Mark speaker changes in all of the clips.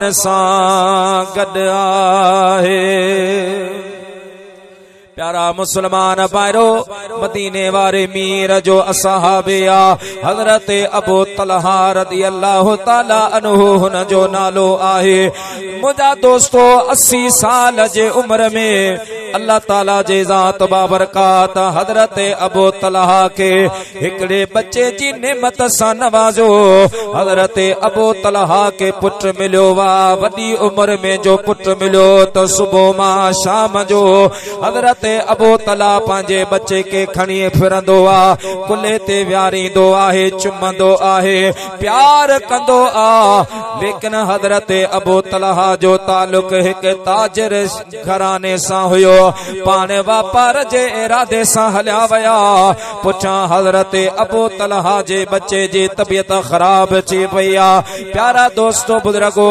Speaker 1: सां गॾु आहे। प्यारा मुसलमान भाइरो, मदीने वारे मीर जो असहाबिया हजरत अबू तलहा रज़ी अल्लाह ताला अन्हु हुन जो नालो आहे। मुंहिंजा दोस्तो 80 साल जे उम्र में अल्लाह ताला जे ज़ात बाबरकात हजरत अबू तलहा के हिकड़े बच्चे जी नेमत सां नवाज़ो। हजरत अबू तलहा के पुत्र मिलियो वा, वॾी उम्र में जो पुत्र मिलियो त सुबह मां शाम जो हजरत अबू तलहा पंहिंजे बच्चे के खणी फिरंदो आ, कुल्हे ते वियारींदो आहे, चुमंदो आहे, प्यार कंदो आ। लेकिन हजरत अबू तलहा जो ताल्लुक हिक ताजिर घराने सां हुयो। पाण वापार जे इरादे सां हलिया वया। पुछां हजरत अबू तलहा जे बच्चे जी तबियत खराब थी पई आ। प्यारा दोस्तो बुजुर्गो,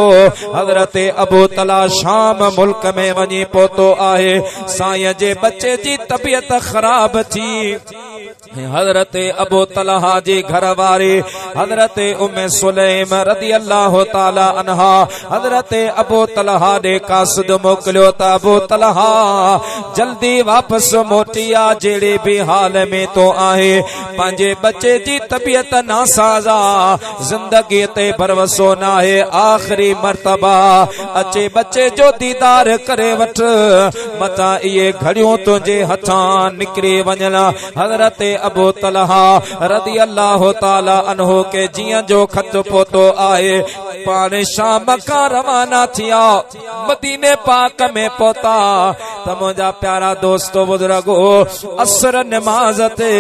Speaker 1: हजरत अबू तलहा शाम मुल्क में वञी पहुतो आहे। साईं जे बच्चे जी तबियत खराब थी। हजरत अबू तलहा जी घर वारी हजरत उम्मे सुलैम रज़ी अल्लाह ताला अन्हा हजरत अबू तलहा ने कासिद मोकलियो त अबू तलहा जल्दी वापस मोटिया, जेड़े भी हाल में तो आहे। पंहिंजे बच्चे जी तबियत नासाज़ा, जिंदगी ते भरवसो न आहे, आखिरी मर्तबा अचे बच्चे जो दीदार करे वठ, मता इहे घड़ियूं तुंहिंजे हथां निकिरी वञन। हजरत अबू तलहा रज़ी अल्लाह ताला अन्हु के जियां जो खत पोतो आहे, पाण शाम का रवाना थिया, मदीने पाक में पहुता त मुंहिंजा प्यारा दोस्तो बुजुर्गो, असर नमाज ते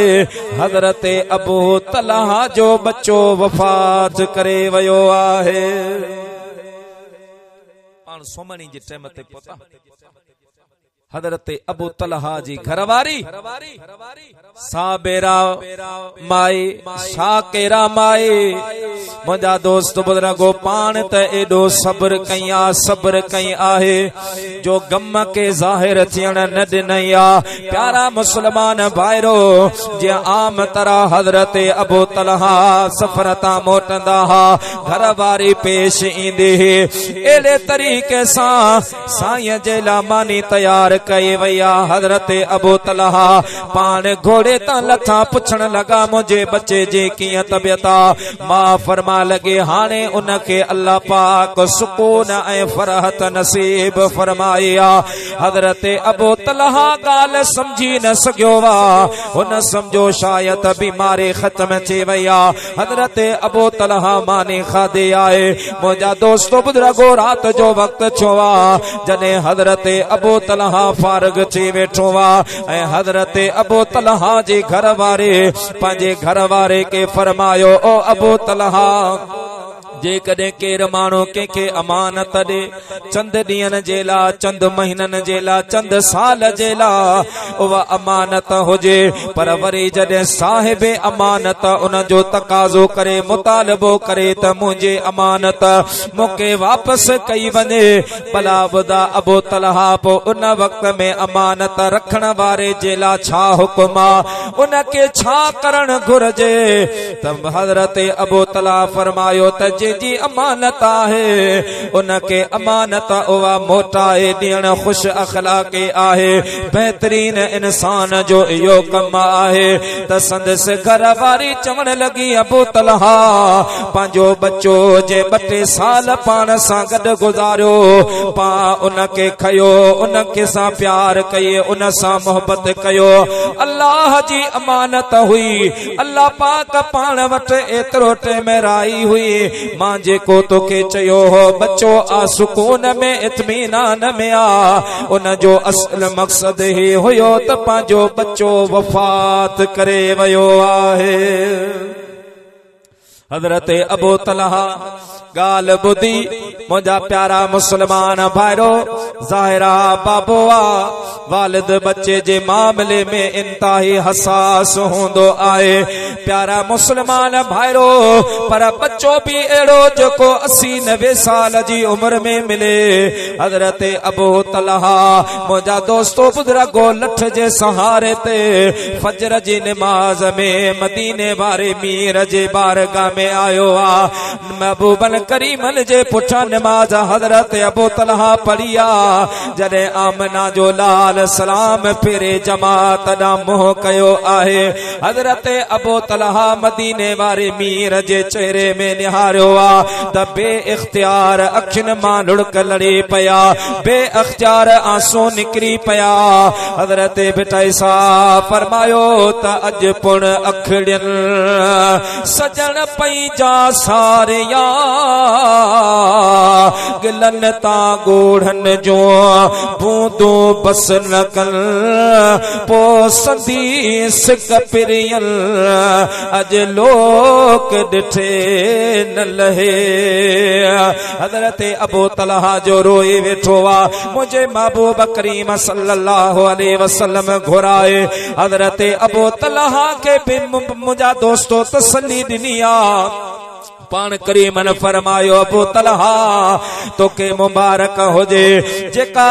Speaker 1: हजरत अबू तलहा जो बच्चो वफात करे वयो आहे। पाण सोमणी जे टाइम ते पहुता। हजरत अबू तलहा जी घरवारी साबेरा माई, शाकेरा माई। मुंहिंजा दोस्त बुजुर्गो, पाण त एडो सब्र कई आहे जो गम के ज़ाहिर थियण न ॾिनई आ। प्यारा मुसलमान भाइरो, जे आम तरह हजरत अबू तलहा सफर तां मोटंदा हा, घरवारी पेश ईंदी ही, एड़े तरीक़े सां साईं जे लाइ मानी तैयार कई वया। हजरत अबू तलहा पाण घोड़े तां लथा, पुछण लगा मुझे बच्चे जी कीअं तबियत आ। मां फरमा लगे हाणे उनके अल्लाह पाक सुकून ऐं फरहत नसीब फरमाई आ। हजरत अबू तलहा ॻाल्हि समझी न सघियो वा, हुन समझो शायद बीमारी ख़त्म थी वई आ। हजरत अबू तलहा मानी खाधे आए। मुंहिंजा दोस्तो बुजुर्गो, रात जो वक्त छो आ, जॾहिं हजरत अबू तलहा फारग थी वेठो वा ऐं हजरत अबू तलहा जे घर वारे पंहिंजे घर वारे के फरमायो, ओ अबू तलहा, जे कॾहिं केर माण्हू कंहिंखे अमानत ॾे, चंद ॾींहंनि जे लाइ, चंद महीननि जे लाइ, चंद साल जे लाइ, उहा अमानत हुजे, पर वरी जॾहिं साहिबे अमानत उन जो तकाज़ो करे, मुतालबो करे त मुंहिंजे अमानत मूंखे वापसि कई वञे, भला ॿुधा अबू तलहा, पोइ उन वक़्त में अमानत रखण वारे जे लाइ छा हुकुम आ, उनखे छा करणु घुर्जे? त हज़रत अबू तलहा फरमायो त जी अमानत आहे, उनके अमानत उहा मोटाए ॾियण खुश अखलाक़ी आहे। बेहतरीन इंसान जो इहो कम आहे त संदसि घर वारी चवण लगी, अबू तलहा पंहिंजो बच्चो जे 2 साल पाण सां गॾु गुज़ारियो, पा उनके खयो, उनके सां प्यार कई, उन सां मोहबत कयो, अल्लाह जी अमानत हुई। अल्लाह पाक पाण वटि एतिरो टेमराई हुई। मां जेको तोखे चयो हो बच्चो आ सुकून में इत्मीनान में आ, उन जो असल मकसद ही हुयो त पंहिंजो बच्चो वफात करे वयो आहे। हजरत अबू तलहा गाल बुधी मुझा प्यारा मुसलमान भाइरो ज़ाहिरा बाबुआ वालिद बच्चे जे मामले में इंतहाई हसास होंदो आए प्यारा मुसलमान भाइरो पर बच्चो भी एड़ो जो 80-90 साल जी उम्र में मिले हजरत अबू तलहा मुझा दोस्तों बुजुर्गो लठ जे सहारे ते फजर जी नमाज में मदीने वारे मीर जे बारगाह में आयो आ। महबूबन करीमन जे पुठा नमाज हजरत अबू तलहा पढ़िया। जॾहिं आमना जो लाल सलाम फिरे जमात दा मोह कयो आहे। हजरत अबू तलहा मदीने वारे मीर जे चेहरे में निहारियो आ त बे इख्तियार अखिन मां लुड़क लड़ी पया, बे इख्तियार आंसू निकरी पया। हजरत बिटाई सा फरमायो त अज पुण अखड़ियन सजन पई जा सारिया गिलन ता गोढ़न जो बूंदो बस न कल पो संदी सिक पिरियल अज लोक डिठे न लहे। हजरत अबू तलहा जो रोई वेठो आ मुझे महबूब करीम सल्लल्लाहु अलैहि वसल्लम घुराए। हजरत अबू तलहा के भी मुझा दोस्तों तसल्ली दिनिया। पान करीमन फरमायो अबू तलहा तोके मुबारक होजे जेका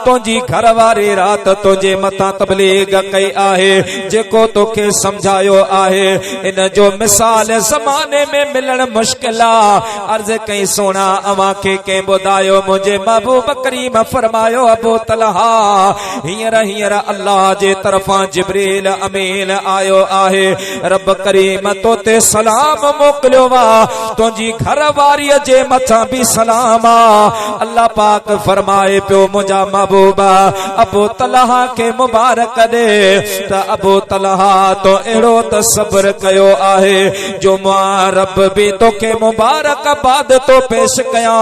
Speaker 1: तुझी घरवारी रात तुझे मथा तबलीग कई आहे, जेको तोके समझायो आहे। इन जो मिसाल जमाने में मिलन मुश्किल आ। अर्ज कई सोना अवा के बुधायो मुझे महबूब करीम फरमायो अबू तलहा हींअर अल्लाह जे तरफा जिब्रील अमीन आयो आहे। रब करीम तोते सलाम मोकलियो वा तुझी घर वारी जे मथा भी सलाम आ। अल्लाह पाक फरमाए पियो मुझा महबूबा अबू तलहा के मुबारक दे त अबू तलहा तो एड़ो त सब्र कयो आहे जो मां रब भी तोके मुबारकबाद तो पेश कया।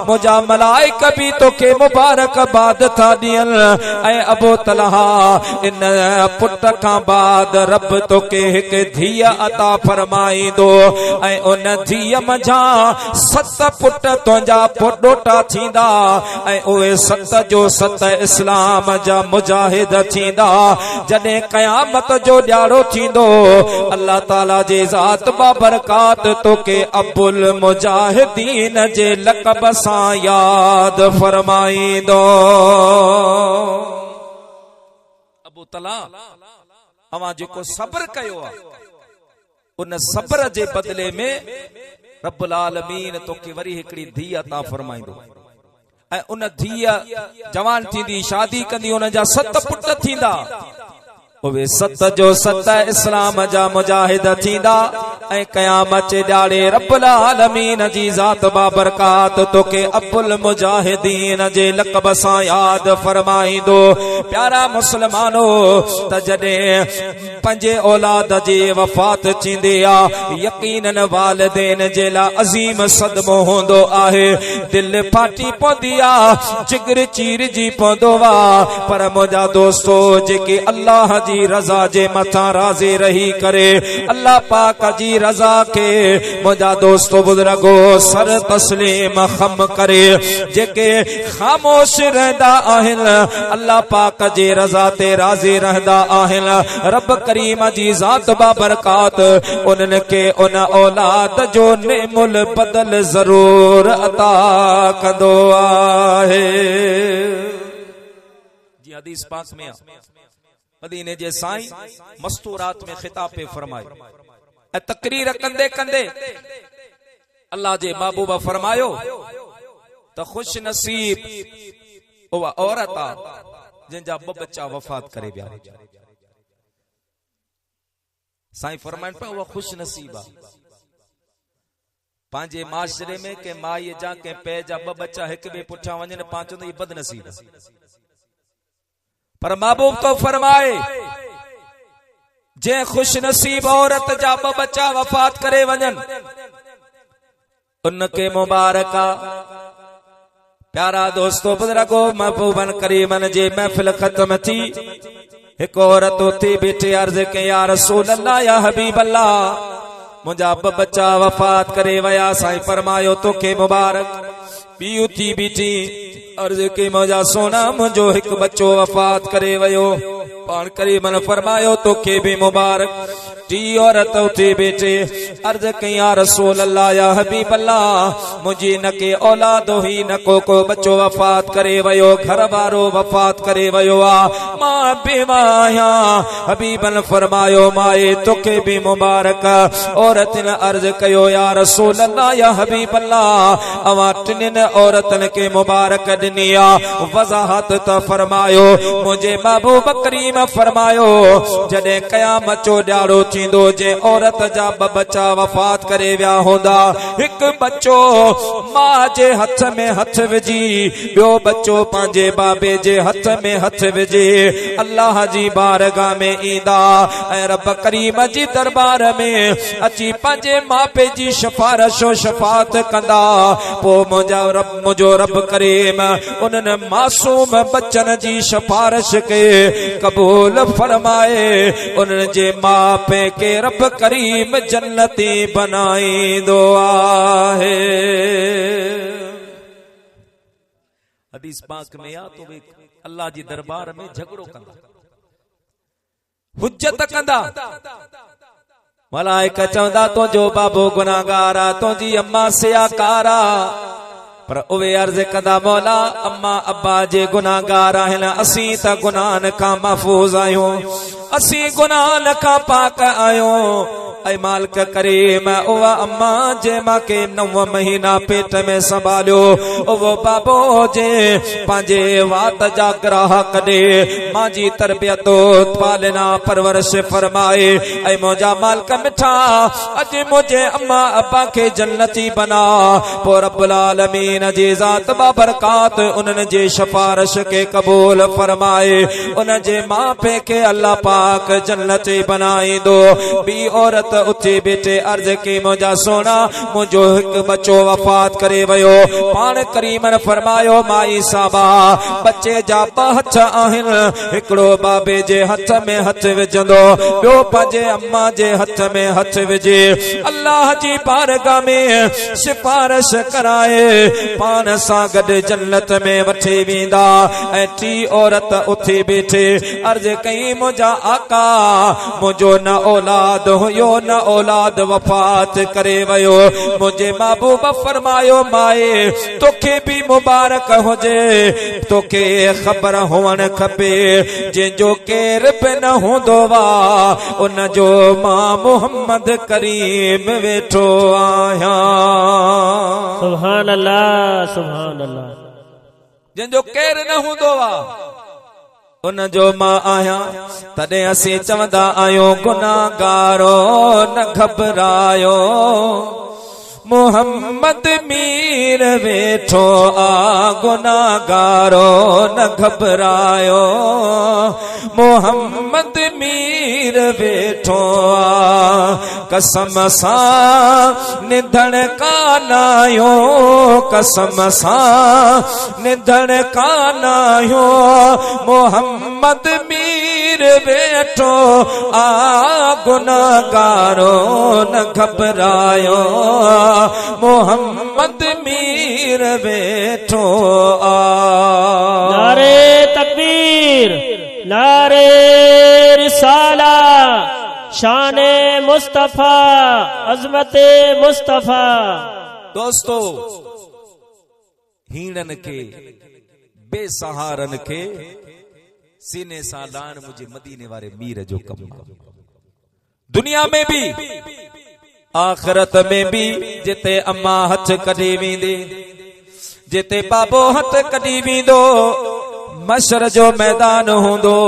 Speaker 1: मुझा मलाइक भी तोके मुबारकबाद था दियन। ऐ अबू तलहा इन पुट का बाद रब तोके एक धीअ अता फरमाई दो ऐ उन धीअ मझा 7 पुट तुंजा पोडोटा थींदा ऐ उहे 7 जो 7 इस्लाम जा मुजाहिद थींदा। जॾहिं क़यामत जो ॾियारो थींदो अल्लाह ताला जे ज़ात बाबरकात तोके अबुल मुजाहिदीन जे लक़ब सां याद फरमाईंदो। अबू तलहा अवां जेको सब्र कयो आ उन सब्र जे बदले में रब्बुल आलमीन तोके वरी हिकड़ी धीअ अता फरमाईंदो ऐं उन धीअ जवान थींदी शादी कंदी उन जा 7 पुट थींदा। उहे 7 जो 7 इस्लाम जा मुजाहिद थींदा ऐं क़यामत जे ॾियारे रब्बुल आलमीन जी ज़ात बाबरकात तोके अब्बुल मुजाहिदीन जे लक़ब सां याद फरमाईंदो। प्यारा मुस्लमानो त जॾहिं पंहिंजे औलाद जी वफ़ात थींदी आ यकीनन वालिदैन जे लाइ अज़ीम सदमो हूंदो आहे। दिल फाटी पवंदी आ, जिगर चीरजी पवंदो आ। पर मुंहिंजा दोस्तो जेके अल्लाह जी रज़ा जे मथा राज़ी रही करे अल्लाह पाक जी रज़ा के मुंहिंजा दोस्तो बुजुर्गो सर तस्लीम खम करे जेके खामोश रहंदा आहिनि अल्लाह पाक जी रज़ा ते राज़ी रहंदा आहिनि। रब करीम जी ज़ात बाबरकात उन्हनि के उन औलाद जो नेमुल बदल ज़रूर अता कंदो आहे। जी हदीस पाक में मदीने जे साईं मस्तूरात में खिताब पे फरमाए ऐं तकरीर कंदे कंदे अल्लाह जे महबूब फरमायो त खुश नसीब उहा औरत आ जिनजा 2 बच्चा वफात करे विया। साईं फरमाइन पे उहा खुश नसीब आ। पंहिंजे माशरे में के माई जा के पे जा 2 बच्चा हिक बे पुठियां वञनि पांचो त बदनसीब। पर महबूब तो फरमाए जे खुश नसीब औरत जा 2 बच्चा वफात करे वञन उनके मुबारका। प्यारा दोस्तों बुजुर्गो महबूबन करीमन जे महफिल खत्म थी एक औरत उथी बीठी अर्ज के या रसूल अल्लाह या हबीब अल्लाह मुंहिंजा 2 बच्चा वफात करे वया। साईं फरमायो तोखे मुबारक। बी उथी बीठी अर्ज के मुंहिंजा सोना मुंहिंजो 1 बच्चो वफात करे वयो। पाण करीमन फरमायो तोखे भी मुबारक। टी औरत उठी बैठे अर्ज कई या रसूल अल्लाह या हबीब अल्लाह मुझी न के औलाद हुई न को बच्चो वफात करे वयो घर वारो वफात करे वयो आ मां बेवाया हबीबन फरमायो माए तोखे भी मुबारक औरत ने अर्ज कयो या रसूल अल्लाह या हबीब अल्लाह अवा टिन औरतन के मुबारक दिनिया वजाहत त फरमायो मुझे बाबू बकरीम फरमायो जडे कयामत जो ॾाड़ो थींदो जे औरत जा बच्चा वफात करे विया होंदा एक बच्चो मां जे हथ में हथ विझी ॿियो बच्चो पंहिंजे बाबे जे हथ में हथ विझे अल्लाह जी बारगाह में ईंदा ऐं रब करीम जी दरबार में अची पंहिंजे मापे जी सिफारिश शफात कंदा पोइ मुंहिंजो रब करीम उन्हनि मासूम बच्चन जी सिफारिश के कबूल फरमाए उन्हनि जे मापे के रब करीम जन्नती बनाईंदो आहे। हदीस पाक में आ तो अल्लाह जी दरबार में झगड़ो कंदा हुज्जत कंदा मलाइका चवंदा तुंहिंजो बाबो गुनाहगार आ तुंहिंजी अम्मा सियाकारा पर उवे अर्ज कंदा मौला अम्मा अब्बा जे गुनाहगार आहिनि असीं त गुनाहन खां महफूज़ आहियूं असीं गुनाहन खां पाक आहियूं ऐ मालिक करीम उवा अम्मा जे मां के 9 महीना पेट में संभालियो उवो बाबो जे पंहिंजे वात जा ग्राहक ॾे मां जी तरबियत पालना परवरिश फरमाए ऐं मुंहिंजा मालिक मिठा अॼु मुंहिंजे अम्मा अब्बा खे जन्नती बना पोइ रब्बुल आलमीन जी ज़ात बाबरकात उन्हनि जे सिफारिश के कबूल फरमाए उन जे मां पे के अल्लाह पाक जन्नती बनाईंदो। बी औरत उठी बैठे अर्ज की मुंहिंजा सोना मुंहिंजो हिकु बच्चो वफात करे वयो पाण करीमन फरमायो माई साबा बच्चे जा 2 हथ आहिनि हिकिड़ो बाबे जे हथ में हथ विझंदो ॿियो पंहिंजे अम्मा जे हथ में हथ विझे अल्लाह जी बारगाह में सिफारिश कराए पान सां गॾु जन्नत में वठी वेंदा ऐं टी औरत उठी बैठे अर्ज कई मुंहिंजा आका मुंहिंजो न औलाद हुयो न औलाद वफात करे वयो मुझे महबूब फरमायो माए तोखे भी मुबारक हुजे तोखे खबर हुअण खपे जंहिंजो केर बि न हूंदो वा उन जो मां मोहम्मद करीम वेठो आहियां।
Speaker 2: सुभान अल्लाह सुभान अल्लाह।
Speaker 1: जंहिंजो केर न हूंदो वा उन जो मां आहियां तॾहिं असीं चवंदा आहियूं गुनाहगारो न घबरायो मोहम्मद मीर वेठो आ गुनाहगारो न घबरायो मोहम्मद मीर वेठो आ कसम सां निधन कानायो कसम सां निधन कानायो मोहम्मद मीर वेठो आ गुनाहगारो न घबरायो मोहम्मद मीर वेठो आ।
Speaker 2: नारे तकबीर नारे रिसाला शाने मुस्तफा अजमते मुस्तफा।
Speaker 1: दोस्तों हीणन के बेसहारन के सीने सां लाण मुझे मदीने वारे मीर जो कम दुनिया में भी आखिरत में भी जिते अम्मा हथ कढी वेंदे जिते बाबो हथ कढी वेंदो मशर जो मैदान होंदो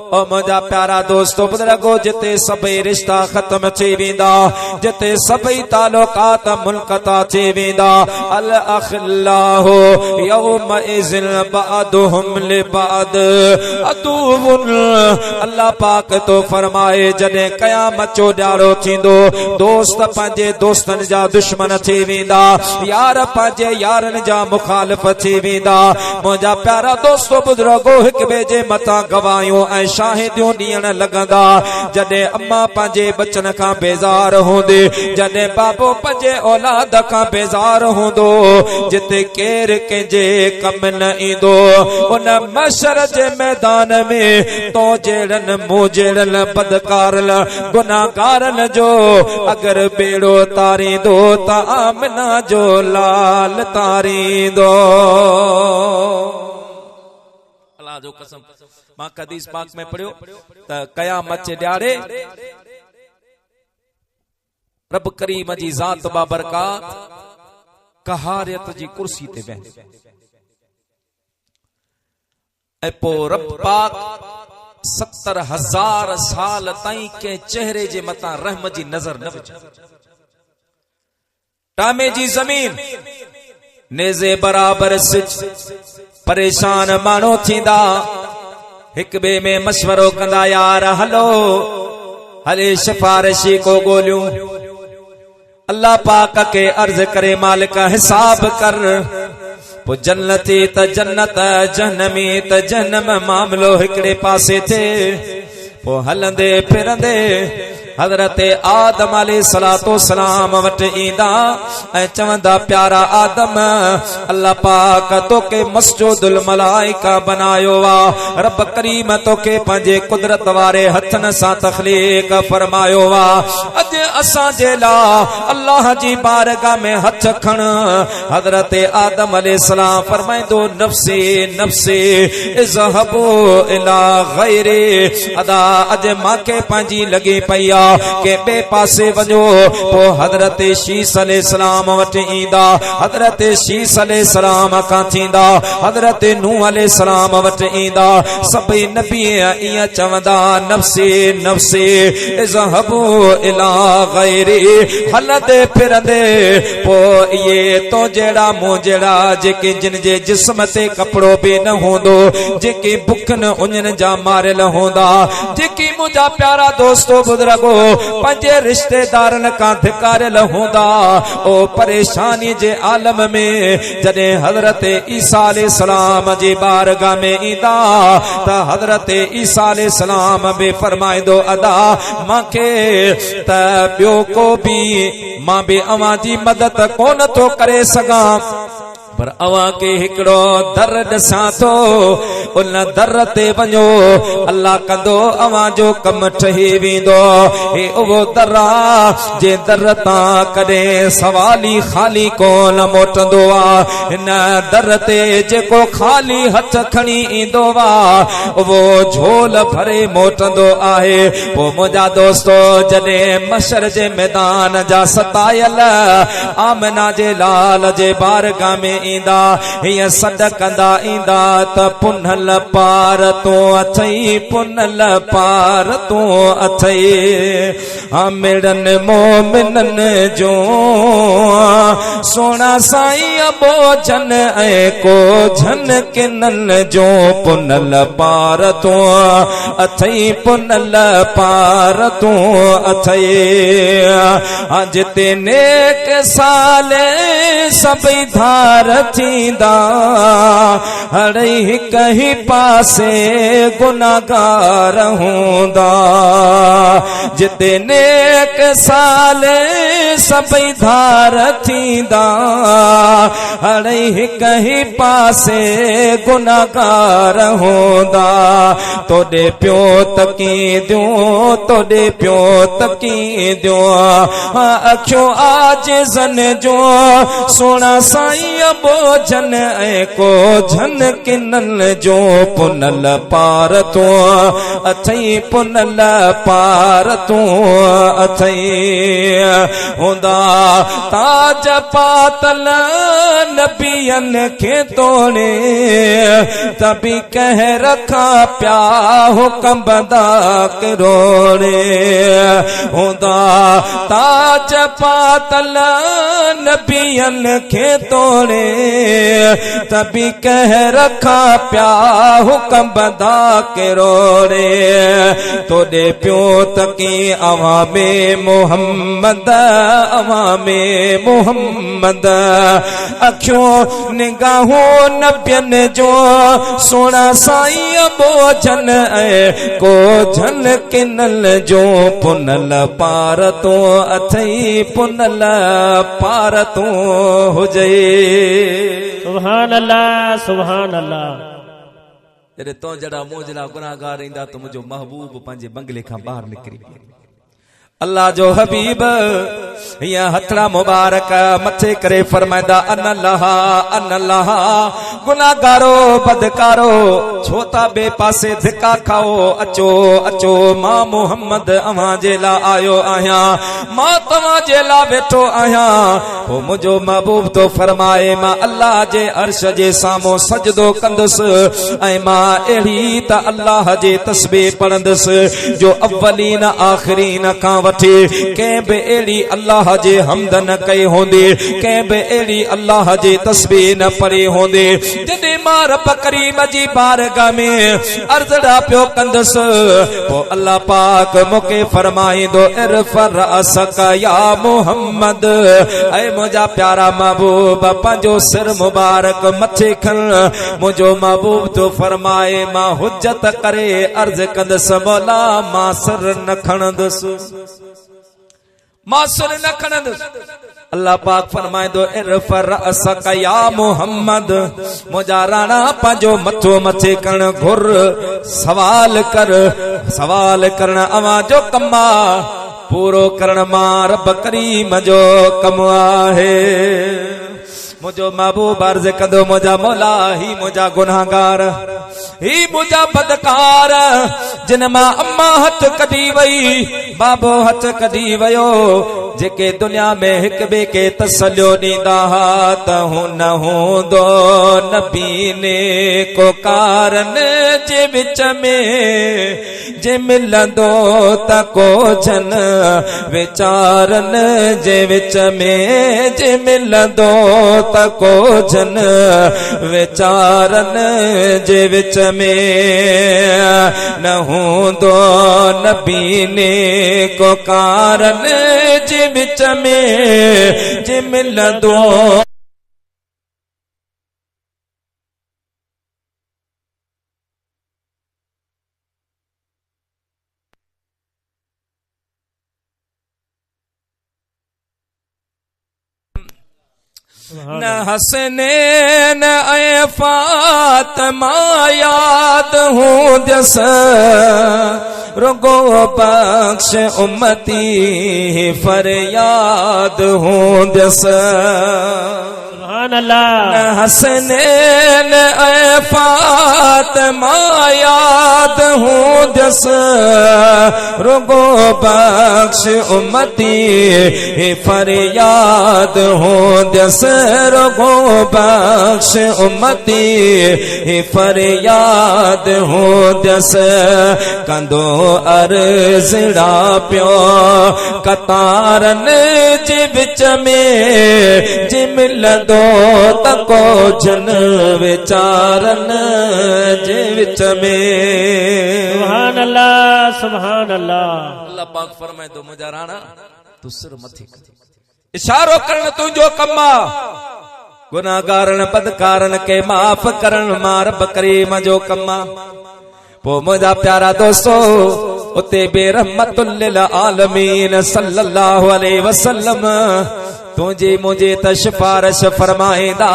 Speaker 1: ओ मुझा प्यारा दोस्तों बुजुर्गो जिते सभई रिश्ता खत्म थी वेंदा जिते सभई तालुकात मुनक़ता थी वेंदा अल अखिल्लाहु यौम इज़िन बअदुहुम लिबअद अदुवुन। अल्लाह पाक तो फरमाए जॾहिं क़यामत जो ॾियारो थींदो दोस्त पंहिंजे दोस्तन जा दुश्मन थी वेंदा यार पंहिंजे यारन जा मुखालिफ थी वेंदा। मुंहिंजा प्यारा दोस्तों बुजुर्गो हिक ॿिए जे मथां गवाहियूं ऐं शाहिदियूं ॾियण लॻंदा। जॾहिं अम्मा पंहिंजे बचन खां बेज़ार हूंदी, जॾहिं बाबो पंहिंजे औलाद खां बेज़ार हूंदो, जिते केर कंहिंजे कम न ईंदो, उन मशर जे मैदान में तो जहिड़नि मूं जहिड़नि बदकारल गुनाहगारनि जो अगर बेड़ो तारींदो त आमिना जो लाल तारींदो। अल्लाह जो कसम, मां हदीस पाक में पढ़ियो त क़यामत जे ॾियारे रब करीम जी ज़ात बाबरकात कहारियत जी कुर्सी ते वेह ऐं पोइ रब पाक 70,000 साल ताईं के चेहरे जे मथां रहम जी नजर न विझे। टामे जी ज़मीन नेज़े बराबर सिज, परेशान माण्हू थींदा, हिक ॿिए में मशवरो कंदा, यार हलो हले सिफारिशी को ॻोल्हियूं। अल्लाह पाक के अर्ज करे, मालिक हिसाब कर। पो जन्नती त जन्नत, जहन्नमी त जहन्नम, मामलो हिकड़े पासे थे। पो हलंदे फिरंदे हज़रत आदम अलैहिस्सलातो सलाम वट ईंदा ऐं चवंदा, प्यारा आदम, अल्लाह पाक तोखे मस्जिदुल मलाइका बनायो वा। रब करीम तोखे पंहिंजे कुदरत वारे हथन सां तखलीक फरमायो वा। अॼु असां जे लाइ अल्लाह जी बारगाह में हथ खण। हज़रत आदम अलैहिस्सलाम फरमाइंदो, नफ्सी नफ्सी इज़हबू इला गैरी। अदा अॼु मांखे पंहिंजी लॻी पई आ के बे पासे वञो। पो हज़रत शीस अलैहिस्सलाम वटि ईंदा, हज़रत शीस अलैहिस्सलाम खां थींदा हज़रत नूह अलैहिस्सलाम वटि ईंदा। सभई नबी ईअं चवंदा, नफ्सी नफ्सी इज़हबू इला गैरी। हलंदे फिरंदे पो ये तो जहिड़ा मूं जहिड़ा, जेके जिन जे जिस्म ते कपिड़ो बि न हूंदो, जेके बुखनि उञनि जा मारियल हूंदा, जेके मुंहिंजा प्यारा दोस्तो बुजुर्गो पंहिंजे रिश्तेदारनि खां धिकारियल हूंदा। ओ परेशानी जे आलम में जॾहिं हज़रत ईसा अलैहिस्सलाम जी बारगाह में ईंदा त हज़रत ईसा अलैहिस्सलाम बि फरमाईंदो, अदा मांखे त ॿियो को बि, मां बि अवां जी मदद कोन थो करे सघां, पर अवां के हिकड़ो दर ॾसां थो, उन दर ते वञो, अल्लाह कंदो अवां जो कम ठही वेंदो। हे उहो दर आ जे दर तां कॾहिं सवाली खाली कोन मोटंदो आ। हिन दर ते जेको खाली हथ खणी ईंदो आ, उहो झोल भरे मोटंदो आहे। पोइ मुंहिंजा दोस्तो जॾहिं मशर जे मैदान जा सतायल आमना जे लाल जे बारगाह में ईंदा, हीअं सॾ कंदा ईंदा त पुनल पार तो अथई, पुनल पार तो अथई। आमिरन मोमिनन जो सोना साईं बोझन ऐं को झन किनन जो, पुनल पार तो अथई, पुनल पार तो अथई। जिते नेक साले सभई धार थींदा, हड़ई कहीं पासे गुनाहगार हूंदा। जिते नेक साले सभई धार थींदा, हड़ई कहीं पासे गुनाहगार हूंदा। तोॾे पियो तकी दियूं, तोॾे पियो तकी दियूं, अखियूं आजिज़न जो सोना साईं बोझन ऐं को झन किनन जो, पुनल पार तो अथई, पुनल पार तो अथई। हूंदा ताज पातल नबियन खे तोड़े, तभी कह रखा प्या हुकम बंदा करोड़े। हूंदा ताज पातल नबियन खे तोड़े, तभी कह रखा प्या हुक्म बंदा के रोड़े तोड़े प्यो तकी अवामे मोहम्मद अवामे मोहम्मद अखियों निगाहों नबियन जो सोना साईं बोझन को झन किनल जो पुनल पार तो अथई पुनल पार तो हुजे।
Speaker 2: सुभान अल्लाह सुभान अल्लाह।
Speaker 1: तेरे तो जड़ा मोजड़ा गुनाहगार इंदा तो मुझो महबूब पंजे बंगले खां बाहर निकरी अल्लाह जो हबीब या हथड़ा मुबारक मथे करे फरमाइंदा अनल्लाह गुनाहगारो बदकारो छोता बे पासे धिका खाओ अचो अचो मां मोहम्मद अवां जे ला आयो आहियां मां तवां जे ला वेठो आहियां। ओ मुझो महबूब तो फरमाए मां अल्लाह जे अर्श जे सामो सजदो कंदस ऐ मां एड़ी त अल्लाह जे तस्बीह पढ़ंदस जो अव्वलीन आखिरीन का वठी कंहिं बि अहिड़ी अल्लाह जे हमद न कई हूंदी कंहिं बि अहिड़ी अल्लाह जे तस्बीह न पढ़ी हूंदी। जॾहिं मां रब करीम जी बारगाह में अर्ज़ड़ा पियो कंदुसि पोइ अल्लाह पाक मूंखे फरमाईंदो इरफ़ा रअसक या मोहम्मद ऐ मुंहिंजा प्यारा महबूब पंहिंजो सिर मुबारक मथे खण। मुंहिंजो महबूब तो फरमाए मां हुज्जत करे अर्ज़ कंदुसि मौला मां सिर न खणंदुसि मासुर न खणंदुसि। अल्लाह पाक फरमाइंदो इरफ़ा रअसक या मोहम्मद मुंहिंजा राणा पंहिंजो मथो मथे करण घुर सवाल करण अवां जो कम पूरो करण मां रब करीम जो कम आहे। मुझो महबूब अर्ज़ कंदो मुंहिंजा मौला ही मुंहिंजा गुनाहगार ही मुंहिंजा बदकार जिन मां अम्मा हथ कढी वई बाबो हथ कढी वयो जेके दुनिया में हिक ॿिए खे तसल्यो ॾींदा हा त हुन हूंदो नबी ने को कारन जे विच में जे मिलंदो त को जन वीचारन जे विच में जे मिलंदो त को जन वीचारन जे विच में न हूंदो नबी ने को कारन जे विच में जे मिलंदो। न हसनैन ऐ फातिमा याद हूंदसि रुगो बख्श उम्मती फरियाद हूंदसि।
Speaker 2: सुभान अल्लाह।
Speaker 1: न हसनैन ऐ फातिमा याद हूंदसि रुगो बख्श उम्मती फरियाद हूंदसि रुगो बख्श उम्मती फरियाद हूंदसि। कंदो अर्ज़ड़ा पियो कतारन जे विच में जे मिलंदो त को जन वीचारन जे विच में।
Speaker 2: सुभान अल्लाह सुभान अल्लाह।
Speaker 1: अल्लाह पाक फरमाए तो मुंहिंजा राणा तू सिर मथे इशारो करण तुंहिंजो कम आहे गुनाहगारन बदकारन के माफ़ करण मां रब करीम जो कम आहे। पोइ मुंहिंजा प्यारा दोस्तो उते बेरहमतुल लिल आलमीन सल्लल्लाहु अलैहि वसल्लम तुझे मुझे त सिफारिश फरमाईंदा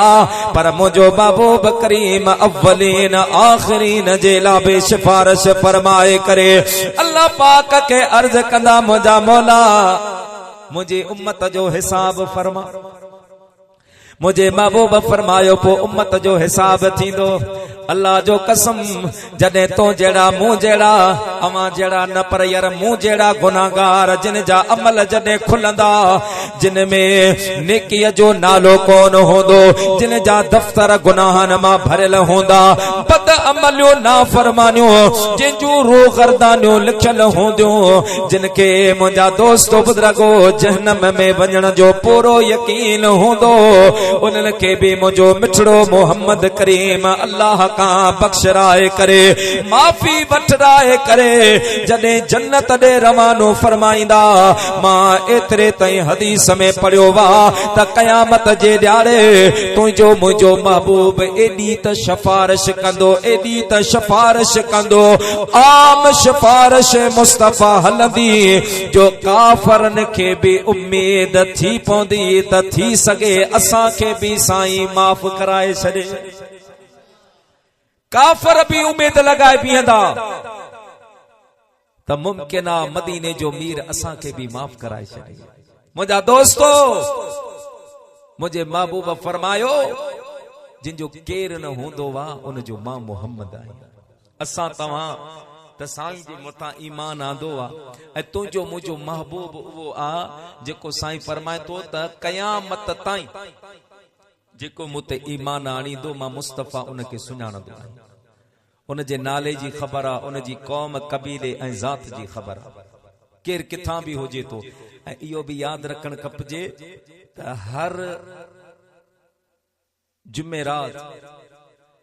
Speaker 1: पर मुझो महबूब करीम अव्वलीन आखिरीन जे ला बि सिफारिश फरमाए करे अल्लाह पाक के अर्ज कंदा मुंहिंजा मौला मुझे उम्मत जो हिसाब फरमा। मुझे महबूब फरमायो पो उम्मत जो हिसाब थींदो। अल्लाह जो कसम जडे तो जेड़ा मुंह जेड़ा अमा जेड़ा न पर यार मुंह जेड़ा गुनाहगार जिन जा अमल जडे खुलंदा जिन में नेकीअ जो नालो कोन होंदो जिन जा दफ्तर गुनाहन मां भरल होंदा बद अमलियो ना फरमानियो जिनजू रो गर्दानियो लिखल होंदियो जिनके मुंजा दोस्तो बुजुर्गो जहन्नम में वञण जो पूरो यकीन होंदो उनन के भी मुझो मिठड़ो मोहम्मद करीम अल्लाह का बख्शराए करे माफी वठराए करे जडे जन्नत दे रवानो फरमाइंदा मां एतरे तई हदीस में पढ़ियो वा त कयामत जे ॾियारे तुझो मुझो महबूब एडी त सिफारिश कंदो एडी त सिफारिश कंदो आम सिफारिश मुस्तफा हलंदी जो काफरन के भी उम्मीद थी पौंदी त थी सके असा के भी साईं माफ कराए छड़े काफर भी उम्मीद लगाए बीहंदा त मुमकिन आ मदीने जो मीर असा के भी माफ कराए छड़े मुझा दोस्तो मुझे महबूब फरमायो जिनजो केर न होंदो वा उन जो मां मोहम्मद आई असा तवा त साईं जे मथा ईमान आंदो आ ऐ तुझो मुझो महबूब वो आ जेको साईं फरमाए तो त कयामत ताईं जेको मुते ईमान आणींदो मां मुस्तफा उनके सुञाणंदो उन जे नाले जी खबर आ उन जी कौम कबीले ऐं ज़ात जी खबर आ केर किथां भी हुजे तो ऐं इहो भी याद रखण खपजे त हर जुमेरात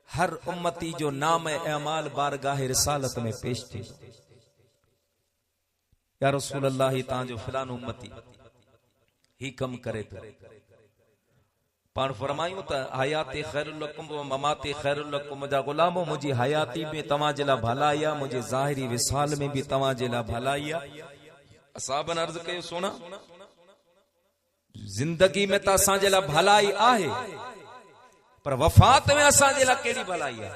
Speaker 1: हर उम्मती जो नाम अमाल बारगाह रिसालत में पेश थी या रसूल अल्लाह तां जो फलान उम्मती ही कम करे तो पान फरमायूं त हयाती खैरुल लकुम व ममाती खैरुल लकुम जा गुलामो मुझी हयाती में तवा जे ला भलाई आ मुझे ज़ाहिरी विसाल में भी तवा जे ला भलाई आ असहाबन अर्ज कयो सोना जिंदगी में त असां जे ला भलाई आहे पर वफात में असां जे ला केड़ी भलाई आ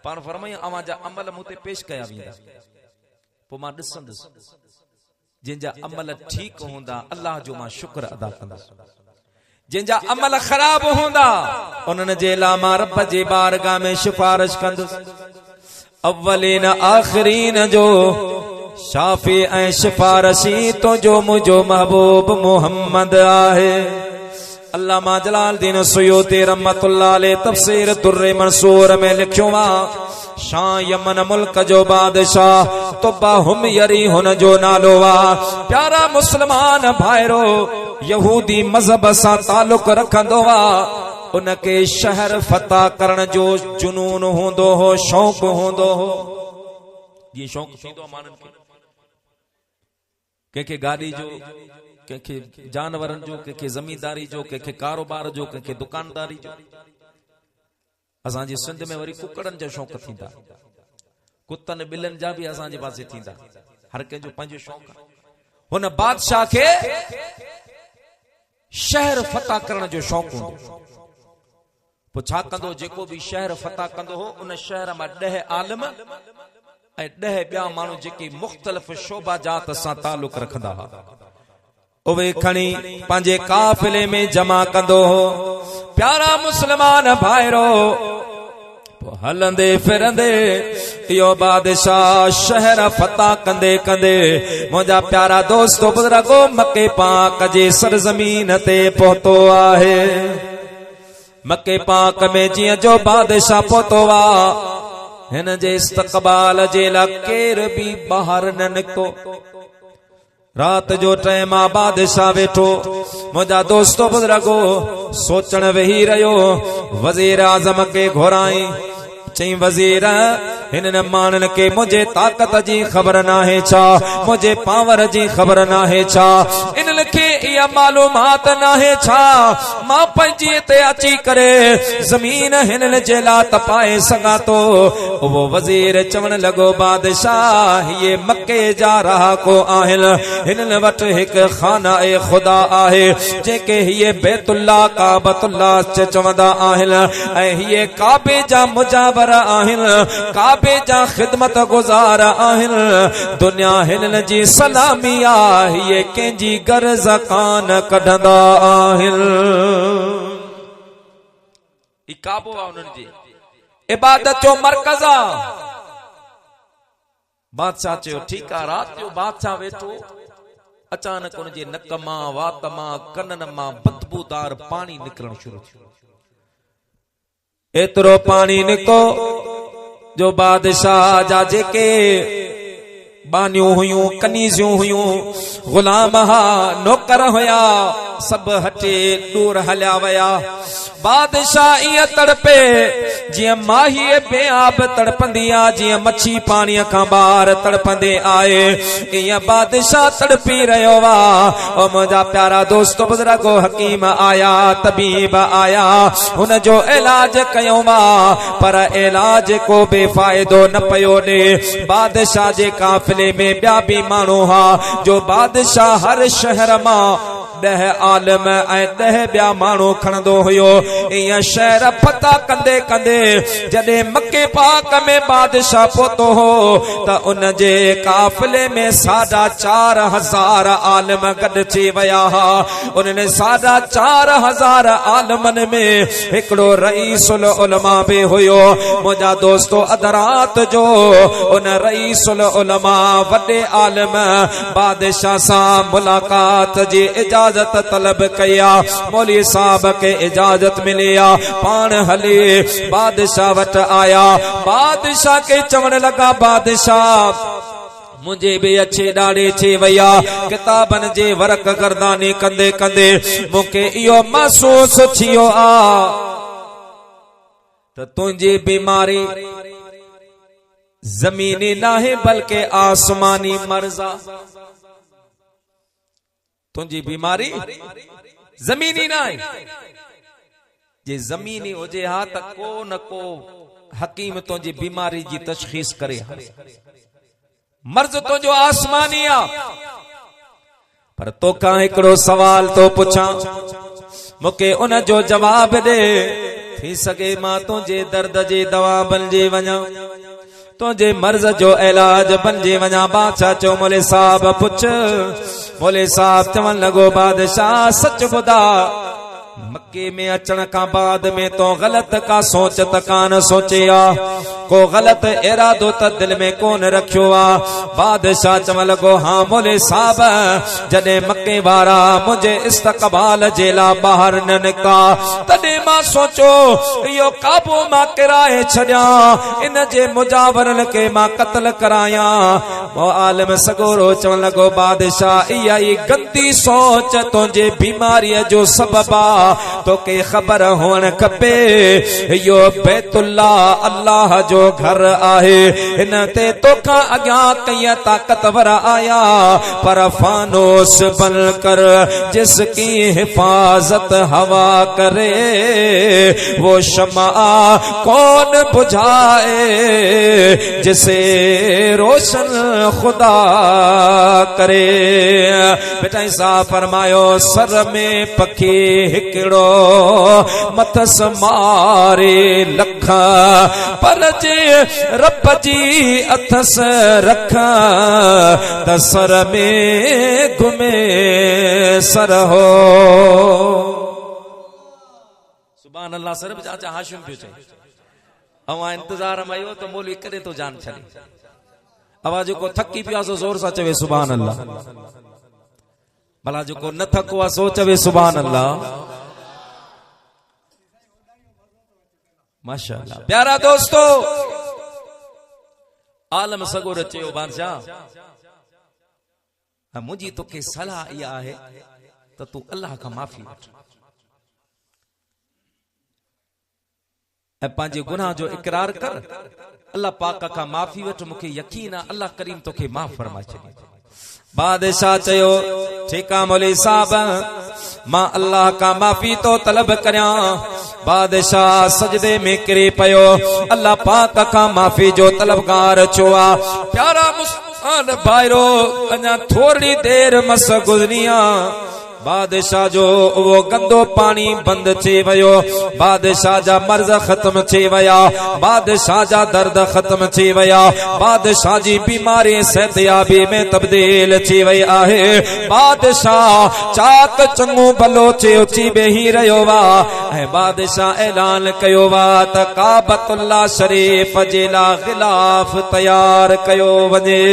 Speaker 1: पान फरमाई अवां जा अमल मुते पेश कया वेंदा पो मां ॾिसंदुसि जिनजा अमल ठीक होंदा अल्लाह जो मां शुक्र अदा कंदुसि जिनजा अमल खराब होंदा उन्हनि जे ला मां रब जे बारगाह में सिफारिश कंदुसि अव्वलीन आखिरीन जो शाफी ऐं सिफारशी तो जो मुझो महबूब मोहम्मद आहे अल्लामा जलालुद्दीन सुयूती रहमतुल्लाह अलैह तफसीर दुर्रे मंसूर में लिखियो वा शाह यमन मुल्क जो बादशाह तुबा हम यरी हुन जो नालो वा प्यारा मुसलमान भाइरो यहूदी मजहब सां ताल्लुक रखंदो वा उनके शहर फतह करण जो जुनून होंदो हो शौक़ होंदो हो ये शौक़ थींदो मानन के के गाड़ी जो के जानवरन जो के जमींदारी जो के कारोबार जो के दुकानदारी जो असां जी सिंध में वरी कुकड़न जो शौक़ थींदा कुत्तन बिलन जा भी असां जे पासे थींदा हर के जो पंहिंजो शौक़ हुन बादशाह के शहर फतह करण जो शौक़ हो पो छा कंदो जेको भी शहर फतह कंदो हो उन शहर में 10 आलिम ऐं 10 ॿिया माण्हू जेके मुख़्तलिफ़ शोबा जात सां ताल्लुक रखंदा हा उवे खणी पंहिंजे काफ़िले में जमा कंदो हो प्यारा मुसलमान भाइरो हलंदे फिरंदे इहो बादशाह शहर फतह कंदे कंदे मुंहिंजा प्यारा दोस्तो बुजुर्गो मके पाक जे सरजमीन ते पहुतो आहे मके पाक में जियां जो बादशाह पहुतो आहे हिन जे इस्तक़बाल जे लाइ केर भी ॿाहिरि न निकितो रात जो टाइम आ बादशाह वेठो मुंहिंजा दोस्तो बुजुर्गो सोचण वेही रहियो वजीर आज़म के घुराई चई वजीर हिनन मानन के मुझे ताकत जी खबर नाहे छा मुझे पावर जी खबर नाहे छा इनन के या मालूमात नाहे छा मां पंजी ते अची करे जमीन हिनन जे ला तपाए सगा तो वो वजीर चवण लगो बादशाह ये मक्के जा रहा को आहिल हिनन वट एक खाना ए खुदा आहे जेके ये बैतुल्लाह काबतुल्लाह चवंदा आहिल ऐ ये काबे जा मुजावर आहिल काबे जा खिदमत गुजार आहिन दुनिया हिनन जी सलामी आहे ये कंहिंजी गर्ज कान कढंदा आहिन ई काबो आहे उन्हनि जी इबादत जो मरकज़ आ। बादशाह चयो ठीक आ। रात जो बादशाह वेठो, अचानक उनजे नक मां, वात मां, कनन मां बदबूदार पानी निकरण शुरू थियो। एतिरो पानी निको जो बादशाह जा जेके बानियूं हुयूं, कनीज़ियूं हुयूं, गुलाम हा, नौकर हुया, सब हटे दूर हलिया वया। बादशाह इं तड़पे जिं माही बेआब तड़पंदी आ, जिं मच्छी पानी खां बाहर तड़पंदे आए, इं बादशाह तड़पी रहियो वा। ओ मुंहिंजा प्यारा दोस्त बुजुर्गो, हकीम आया, तबीब आया, हुन जो इलाज कयो वा, पर इलाज को बेफ़ाइदो न पयो ॾे। बादशाह जे काफ़िले में ॿिया बि माण्हू हा, जो बादशाह हर शहर मां 10 आलिम ऐं 10 ॿिया माण्हू खणंदो हुयो। ईअं शहर फता कंदे कंदे जॾहिं मके पाक में बादशाह पहुतो हो, त उन जे काफ़िले में 4,500 आलिम गॾिजी विया हा। उन्हनि 4,500 आलिमनि में हिकिड़ो रईसुल उलमा बि हुयो। मुंहिंजा दोस्तो, अध रात जो उन रईसुल उलमा वॾे आलिम बादशाह सां मुलाकात जी इजाजत तलब कया। मौलवी साहब के इजाजत मिली आ, पान हली बादशाह वट आया। बादशाह के चवण लगा, बादशाह मुझे भी अच्छे ॾाढे थी वया। किताबन जे वर्क गर्दानी कंदे कंदे मूंखे इहो महसूस थियो आ त तुंहिंजी बीमारी ज़मीनी नाहे बल्कि आसमानी मर्ज़ आ। तुंहिंजी बीमारी ज़मीनी नाहे। जे ज़मीनी हुजे हा त को न को हकीम तुंहिंजी बीमारी जी तशख़ीस करे हा। मर्ज़ तुंहिंजो आसमानी आ। पर तोखां हिकिड़ो सवाल तो पुछां, मूंखे उन जो जवाब दे। थी सके मां तुंहिंजे दर्द जी दवा बणिजी वञा, तुंहिंजे मर्ज़ जो इलाज बणिजी वञा। बादशाह चयो, मौलवी साहब पुछ। मौलवी साहब चवण लॻो, बादशाह सच ॿुधा, मक्के में अचण का बाद में तो गलत का सोच त कान सोचे आ, को गलत इरादो त दिल में कोन रखियो आ। बादशाह चवण लॻो, हाँ मौलवी साहब, जॾहिं मक्के वारा मुझे इस्तक़बाल जे लाइ ॿाहिर न निकिता, तॾहिं मां सोचो इहो काबू मां किराए छॾियां, इन जे मुजावरनि खे मां क़त्ल करायां। आलिम सगोरो चवण लॻो, बादशाह इहा ई गंदी सोच तुंहिंजे बीमारीअ जो सबब आ। तोखे ख़बर हुअण खपे, इहो बैतुल्लाह अल्लाह जो घर आहे। हिन ते तोखां अॻियां कई ताक़तवर आया, पर फानोस बनकर जिसकी हिफाजत हवा करे, वो शमा कौन बुझाए जिसे रोशन खुदा करे। बेटा ईसा फरमायो, सर में पखी हिकिड़ो मथस मारे लख, पर जे रब जी अथस रख, त सर में घुमे सर हो। सुभान अल्लाह। सर बि चाचा हाशिम पियो चए, अवां इंतजार में आयो त मौलवी करे तो जान छॾे। आवाज को थकी पिया सो जोर सां चवे सुभान अल्लाह। भला जो को न थको आ सो चवे सुभान अल्लाह। माशाअल्लाह। प्यारा दोस्तों, आलम सगोर चयो, बादशाह मुझी तोखे सलाह इहा आहे त तू अल्लाह खां माफ़ी वठ ऐं पंहिंजे गुनाह जो इकरार कर। अल्लाह पाक खां माफ़ी वठ, मूंखे यकीन आहे अल्लाह करीम तोखे माफ़ फरमाए छॾे। बादशाह चयो, ठीक आहे मौलवी साहब, मां अल्लाह का माफ़ी तो तलब करियां। बादशाह सजदे में किरी पयो, अल्लाह पाक का माफ़ी जो तलबगार छो आ। प्यारा मुस्लमान भाइरो, अञा थोड़ी देर मस गुज़री आ, बादशाह जो वो गंदो पानी बंद थी वयो, बादशाह जा मर्ज खत्म थी वया, बादशाह जा दर्द खत्म थी वया, बादशाह जी बीमारी सेहतयाबी में तब्दील थी वई आहे। बादशाह चाक चंगू भलो चे उची बेही रहियो वा ऐं बादशाह ऐलान कयो वा त काबतुल्लाह शरीफ जे लाइ गिलाफ तैयार कयो वञे।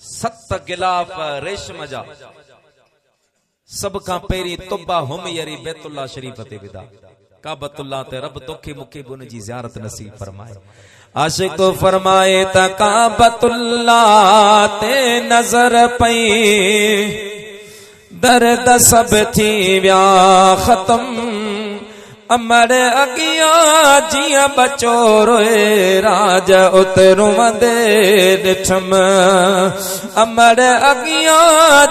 Speaker 1: 7 गिलाफ रेशम जा सब खां पहिरीं तुबा हुमयरी बैतुल्लाह शरीफ ते विदा। काबतुल्लाह ते रब तोखे मूंखे भी उन जी ज़ियारत नसीब फरमाए। आशिक फरमाए त काबतुल्लाह ते नजर पई, दर्द सब थी व्या खत्म, अमर अगिया जिया बचो रोए राज उतरू वंदे ॾिठम, अमर अगिया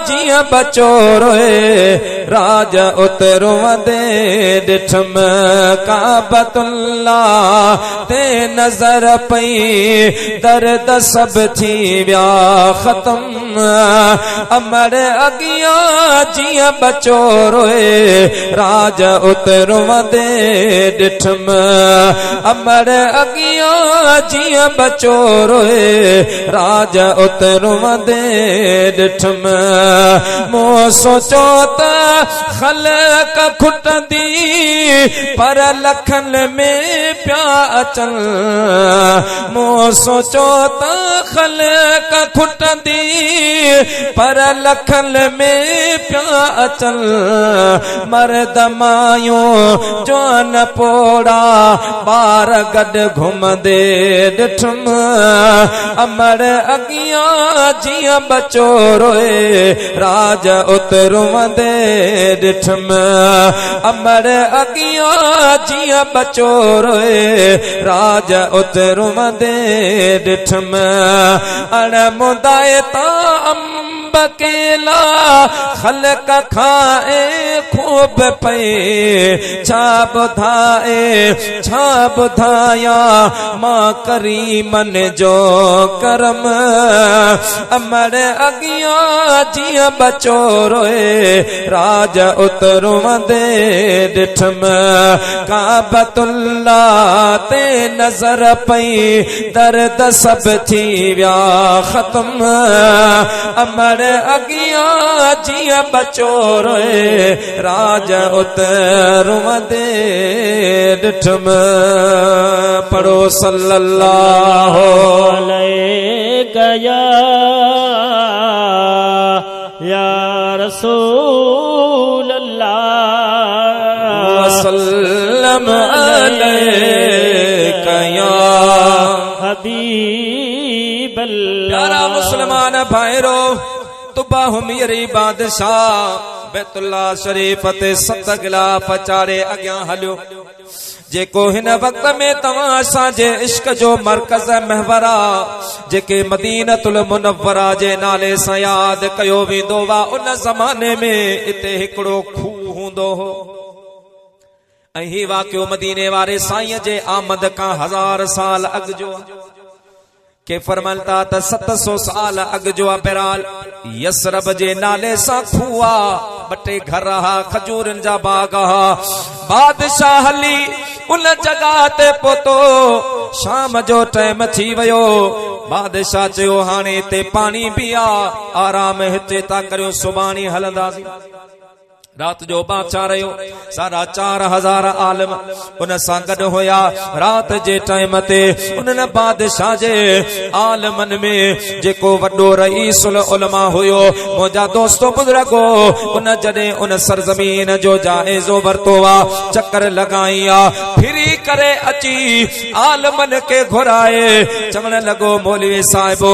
Speaker 1: जिया बचो रोए राज उतरू वंदे ॾिठम। काबतुल्लाह ते नजर पई, दर्द सब थी व्या खत्म, अमर अगिया जिया बचो रोए राज उतरू वंदे ॾिठम, अमर अगिया जिया बचो रोए राज उतरू वंदे ॾिठम। मूं सोचो त ख़लक खुटंदी पर लखन में प्या अचन, मूं सोचो त ख़लक खुटंदी पर लखन में प्या अचन, मर्द मायूं जवान पोड़ा बार गड घुमंदे ॾिठम, अमर अगिया जिया बचो रोए राज उतरू वंदे ॾिठम, अमर अगिया जिया बचो रोए राज उतरू वंदे ॾिठम। अण मुदाए ता अंब केला खलक खाए खूब पे, छा बुधाया मां करीमन जो करम, अमर अगिया जिया बचो रोए राज उतरू वंदे ॾिठम। काबतुल्लाह ते नजर पई, दर्द सब थी व्या खत्म, अमर अगिया जिया बचो रोए राज उतरू वंदे ॾिठम। पढ़ो सल्लल्लाहु
Speaker 2: अलैहि या रसूल अल्लाह
Speaker 1: वसल्लम अलैका या
Speaker 2: हबीब अल्लाह।
Speaker 1: प्यारा मुसलमान भाइरो, तुबा हुमयरी बादशाह बैतुल्लाह शरीफ ते 7 गिलाफ चारे अॻियां हलियो, जेको हिन वक्त में तव्हां असांजे इश्क जो मरकज़ महवरा जेके मदीनतुल मुनव्वरा जे नाले सां याद कयो वेंदो वा, उन ज़माने में इते हिकिड़ो खूह हूंदो हो ऐं ही वाक़ियो मदीने वारे साईं जे आमद खां 1000 साल अॻु जो के फरमाता त 700 साल अॻु जो बहरहाल यसरब जे नाले सां खूआ 2 घर हा, खजूरनि जा बाग हा। बादशाह हली उन जगह ते पहुतो, शाम जो टाइम थी वयो। बादशाह चयो हाणे ते पानी भी आ, आराम हिते था करियो, सुभाणे हलंदासीं। रात जो बादशाह रहियो, 4,500 आलम उन सां गॾु हुया। रात जे टाइम ते उन बादशाह जे आलमन में जेको वॾो रईसुल उलमा हुयो, मुंहिंजा दोस्तो बुजुर्गो, उन जॾहिं उन सरजमीन जो जाइज़ो वरतो आ, चक्कर लगाई आ, फिरी करे अची आलमन के घुराए चवण लॻो मौलवी साहिबो,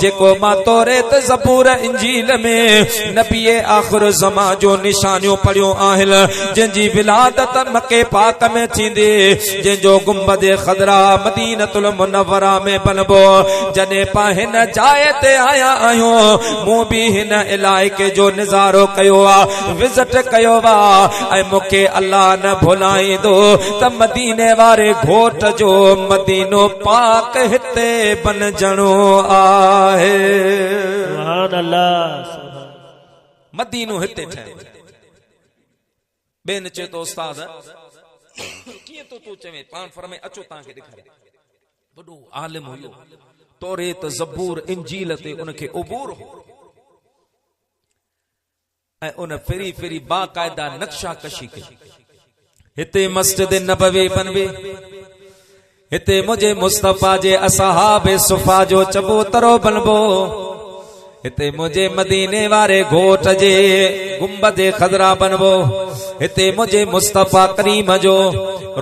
Speaker 1: जेको मां तौरेत ज़बूर इंजील में नबी आखिर ज़मा जो निशान पढ़ियो आहिल, जंहिंजी विलादत मके पाक में थींदी, जंहिंजो गुंबद खदरा मदीनतुल मुनव्वरा में बनबो, जॾहिं पां हिन जाइ ते आया आहियूं, मूं भी हिन इलाइके जो नज़ारो कयो आ, विज़िट कयो आ, ऐं मूंखे अल्लाह न भुलाईंदो त मदीने वारे घोट जो मदीनो पाक हिते बनजणो आहे।
Speaker 2: सुभान अल्लाह।
Speaker 1: मदीनो हिते ठहियो बेन चे तो उस्ताद कीअं तो तू चवे पाण फरमे अचो तव्हांखे ॾेखारे वॾो आलिम हुयो तौरेत ज़बूर इंजील ते उनखे उबूर हो ऐं उन फिरी फिरी बाक़ायदा नक्शा कशी कई हिते मस्जिद नबवी बनवे हिते मुझे मुस्तफा जे असहाबे सुफा जो चबूतरो बनबो हिते मुझे मदीने वारे घोट जे गुंबद खजरा बनबो हिते मुझे मुस्तफा करीम जो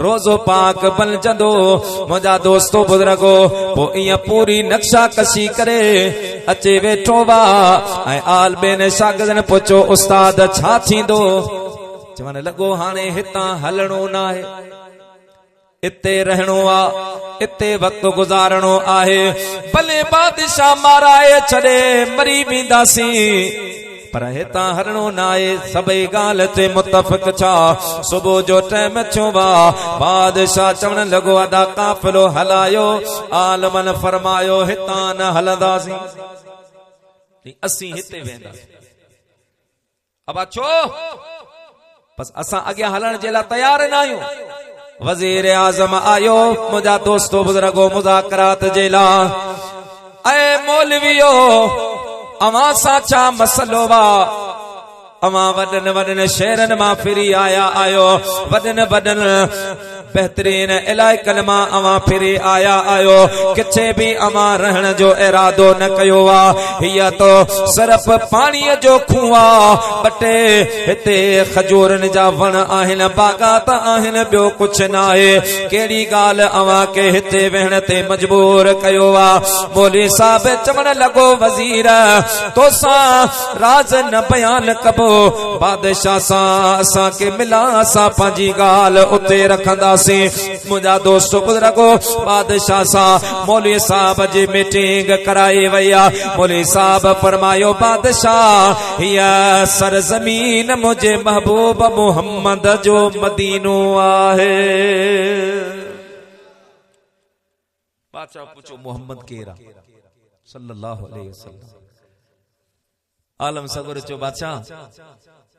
Speaker 1: रोजो पाक बनजंदो मुझा दोस्तो बुजुर्गो पो इया पूरी नक्शा कशी करे अचे वेठो वा ऐं आल बेन शागिर्दन पुछो उस्ताद छा थींदो चवण लॻो हाणे हितां हलणो न आहे इते रहणो आ इते वक्त गुजारणो आहे भले बादशाह माराए छड़े मरी वेंदासीं पर हितां हलणो न आहे सभई ॻाल्हि ते मुतफ़िक़ छा सुबुह जो टाइम थियो वा बादशाह चवण लॻो अदा काफ़िलो हलायो आलमन फरमायो हितां न हलंदासीं असीं हिते वेंदासीं अब छो बस असां अॻियां हलण जे लाइ तयार न आहियूं वज़ीर आज़म आयो मुझा दोस्तो बुजुर्गो मुज़ाकरात जे लाइ ऐ मौलवियो अवां सां छा मसलो वा अवां वडन वडन शहरन मां फिरी आया आयो वडन वडन बेहतरीन इलाइकन मां अवां फिरी आया आयो किथे भी अवां रहण जो इरादो न कयो वा हिया तो सिर्फ पानी जो खूआ बटे हिते खजूरन जा वण आहिन बागात आहिन ॿियो कुछ न आहे केड़ी ॻाल्हि अवां के हिते वेहण ते मजबूर कयो वा मौलवी साहब चवण लॻो वज़ीर तोसां राज न बयान कबो बादशाह सां असां के मिला असां पंहिंजी ॻाल्हि उते रखंदा मुझा दोस्तो बुजुर्गो बादशाह सां मौलवी साहब जी मीटिंग कराई वई मौलवी साहब फरमायो बादशाह हिया सरजमीन मुझे महबूब मोहम्मद जो मदीनो आहे बादशाह पूछो मोहम्मद केरा सल्लल्लाहु अलैहि वसल्लम आलम सगुर चो बादशाह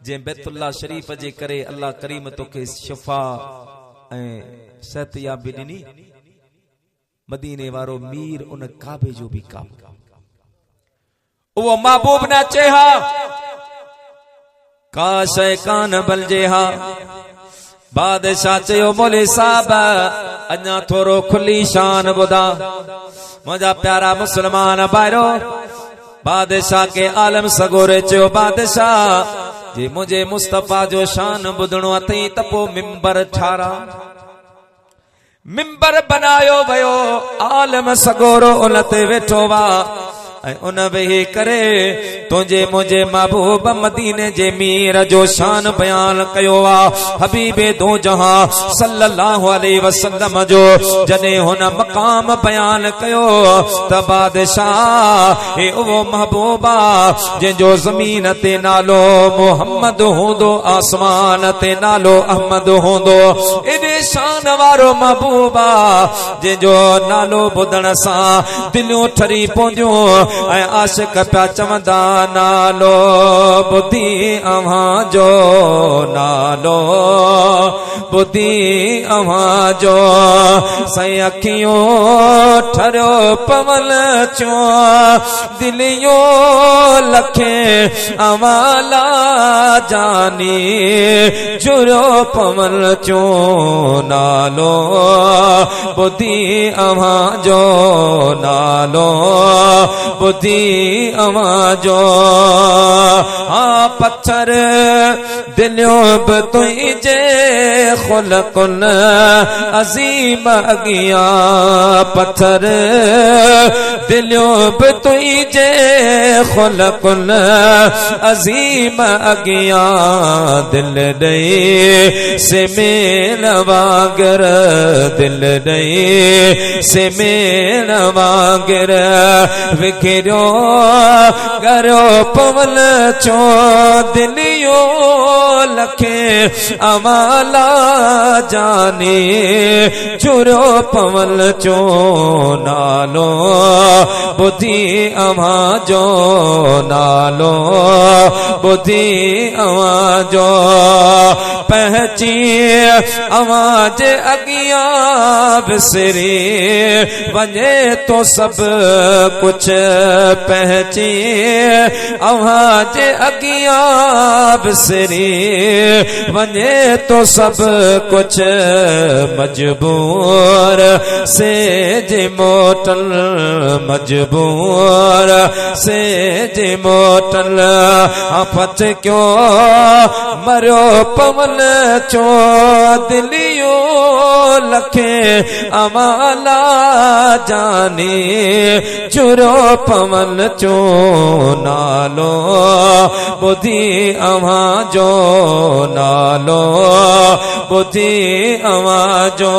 Speaker 1: जे बैतुल्लाह शरीफ जे करे अल्लाह करीम तोखे शिफा सहतयाबी ॾिनी मदीने वारो मीर उन काबे जो भी काम वो महबूब न चेहा का शय कान बलजे हा बादशाह चयो मौलवी साहब अञा थोरो खुली शान ॿुधा मुंहिंजा प्यारा मुसलमान भाइरो बादशाह के आलम सगोरे चयो बादशाह जे मुझे मुस्तफा जो शान ॿुधणो अथई त पोइ मिंबर ठारा मिंबर बनायो वयो आलम सगोरो उन ते वेठो वा उन वेही करे तुझे मुझे महबूब मदीने जे मीर जो शान बयान कयो वा हबीबे दो जहां सल्लल्लाहु अलैहि वसल्लम जो जने हुन मकाम बयान कयो त बादशाह हे ओ महबूबा जो जमीन ते नालो मोहम्मद होंदो आसमान ते नालो अहमद होंदो एॾे शान वारो महबूबा जो नालो ॿुधण सां दिलियूं ठरी पवंदियूं ऐं आशिक पिया चवंदा नालो ॿुधी अव्हां जो नालो ॿुधी अव्हां जो सही अखियूं ठरियो पवन चो दिलियूं लखे अवाला जानी जुरो पवन चो नालो ॿुधी अव्हां जो नालो बुद्धि अवां जो हाँ पत्थर दिलियों बि तुंहिंजे खुलकुन अज़ीम अगिया पत्थर दिलियों बि तुंहिंजे खुलकुन अज़ीम अगिया दिल ॾई सिमेन वांगर दिल ॾई सिमेन वांगर विघ किरो गरो पवन चो दिलियो लखे अमाला जाने चुरो पवन चो नालो बुद्धि अमा जो नालो बुद्धि अमा जो पहची आवाज अगिया बिसरी वने तो सब कुछ पहची आवाज अगिया बिसरी वने तो सब कुछ मजबूर से जे मोटल मजबूर से जे मोटल आफत क्यों मरो पवन चो दिलियो लखे अमाला जाने चुरो पवन चो नालो बुद्धि अमा जो नालो बुद्धि अमा जो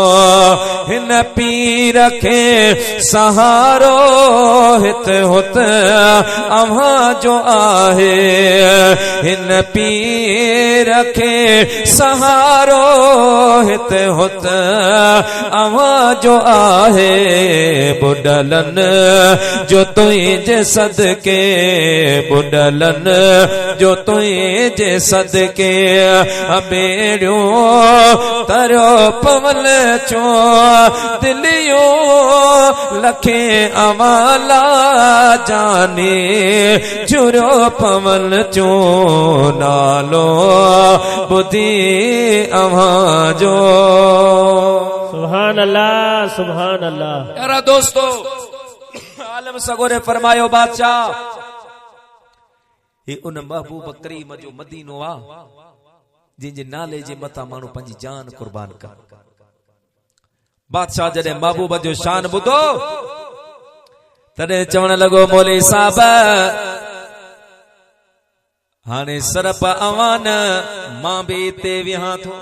Speaker 1: हिन पी रखे सहारो हित हुत अमा जो आहे हिन पी रखे सहारो हित हुत अमा जो आहे बुडलन जो तुझे सदके बुडलन जो तुझे सदके बेड़ो तरो पवन चो दिलियो लखे अमाला जाने चुरो पवन चो नालो बुद्धि अमा जो।
Speaker 2: सुभान अल्लाह सुभान अल्लाह।
Speaker 1: यारा दोस्तों आलम सगोरे फरमायो बादशाह ही उन महबूब करीम जो मदीनो आ जिनजे नाले जे मथा मानू पंजी जान कुर्बान कर। बादशाह जडे महबूब जो शान बुधो तडे चवण लगो मौली साहब हाने सरप अवान मां भी ते विहा थो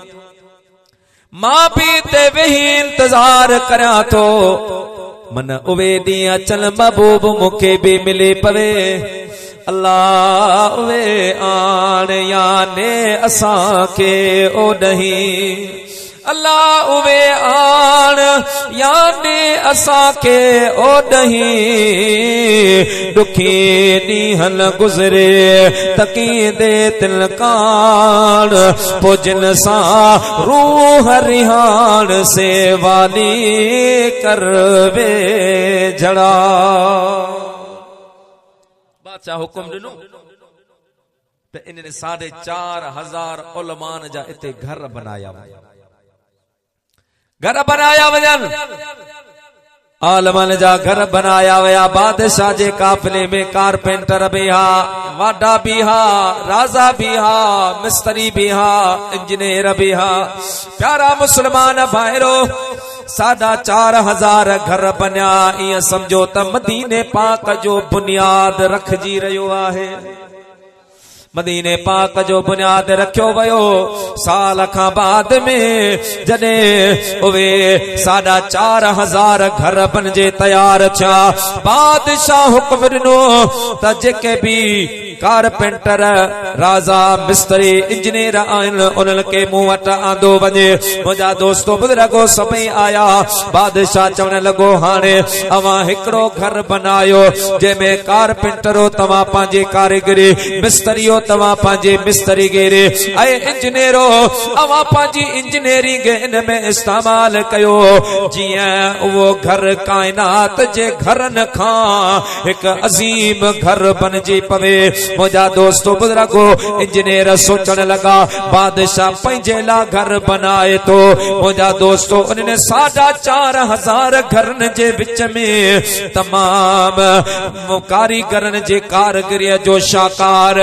Speaker 1: मां भी ते वेही इंतजार करया थो मन उवे दी अचल महबूब मुखे भी मिले पवे अल्लाह वे आन याने असा के ओ नहीं अल्लाह वे आन याने असा के ओ नहीं दुखी नीहन गुजरे तकीदे तिलकान पुजन सा रूह रिहान से वाली करवे जड़ा। बादशाह हुक्म दिनो तो इन्हें 4,500 उलमान जा इते घर बनाया वजन आलमन जा घर बनाया वया। बादशाह जे काफिले में कारपेंटर भी हा वाडा भी हा राजा भी हा मिस्त्री भी हा इंजीनियर भी हा। प्यारा मुसलमान भाईरो 4,500 घर बनिया इं समझो त मदीने पाक जो बुनियाद रखजी रहियो आहे। मदीने पाक जो बुनियाद रखियो वयो साल खां बाद में जडे उवे 4,500 घर बनजे तैयार थिया बादशाह हुक्म दिनो त जेके भी कारपेंटर राजा मिस्त्री इंजीनियर आहिनि उन्हनि खे मूं वटि आंदो वञे। मुंहिंजा दोस्तो बुजुर्गो सभई आया। बादशाह चवण लॻो हाणे अवां हिकिड़ो घर बनायो जंहिंमें कारपेंटरो तव्हां पंहिंजी कारीगरी मिस्त्रियो तव्हां पंहिंजी मिस्त्रीगिरी ऐं इंजीनियरो अवां पंहिंजी इंजीनियरिंग इन में इस्तेमाल कयो जीअं उहो घर काइनात जे घरनि खां हिकु अज़ीम घर बणिजी पवे। मुझा दोस्तों बुजुर्गो इंजीनियर सोचण लगा बादशाह पंहिंजे लाइ घर बनाए तो मुझा दोस्तों उन्हें 4,500 घरन जे विच में तमाम कारीगरन जे कारीगरी जो शाकार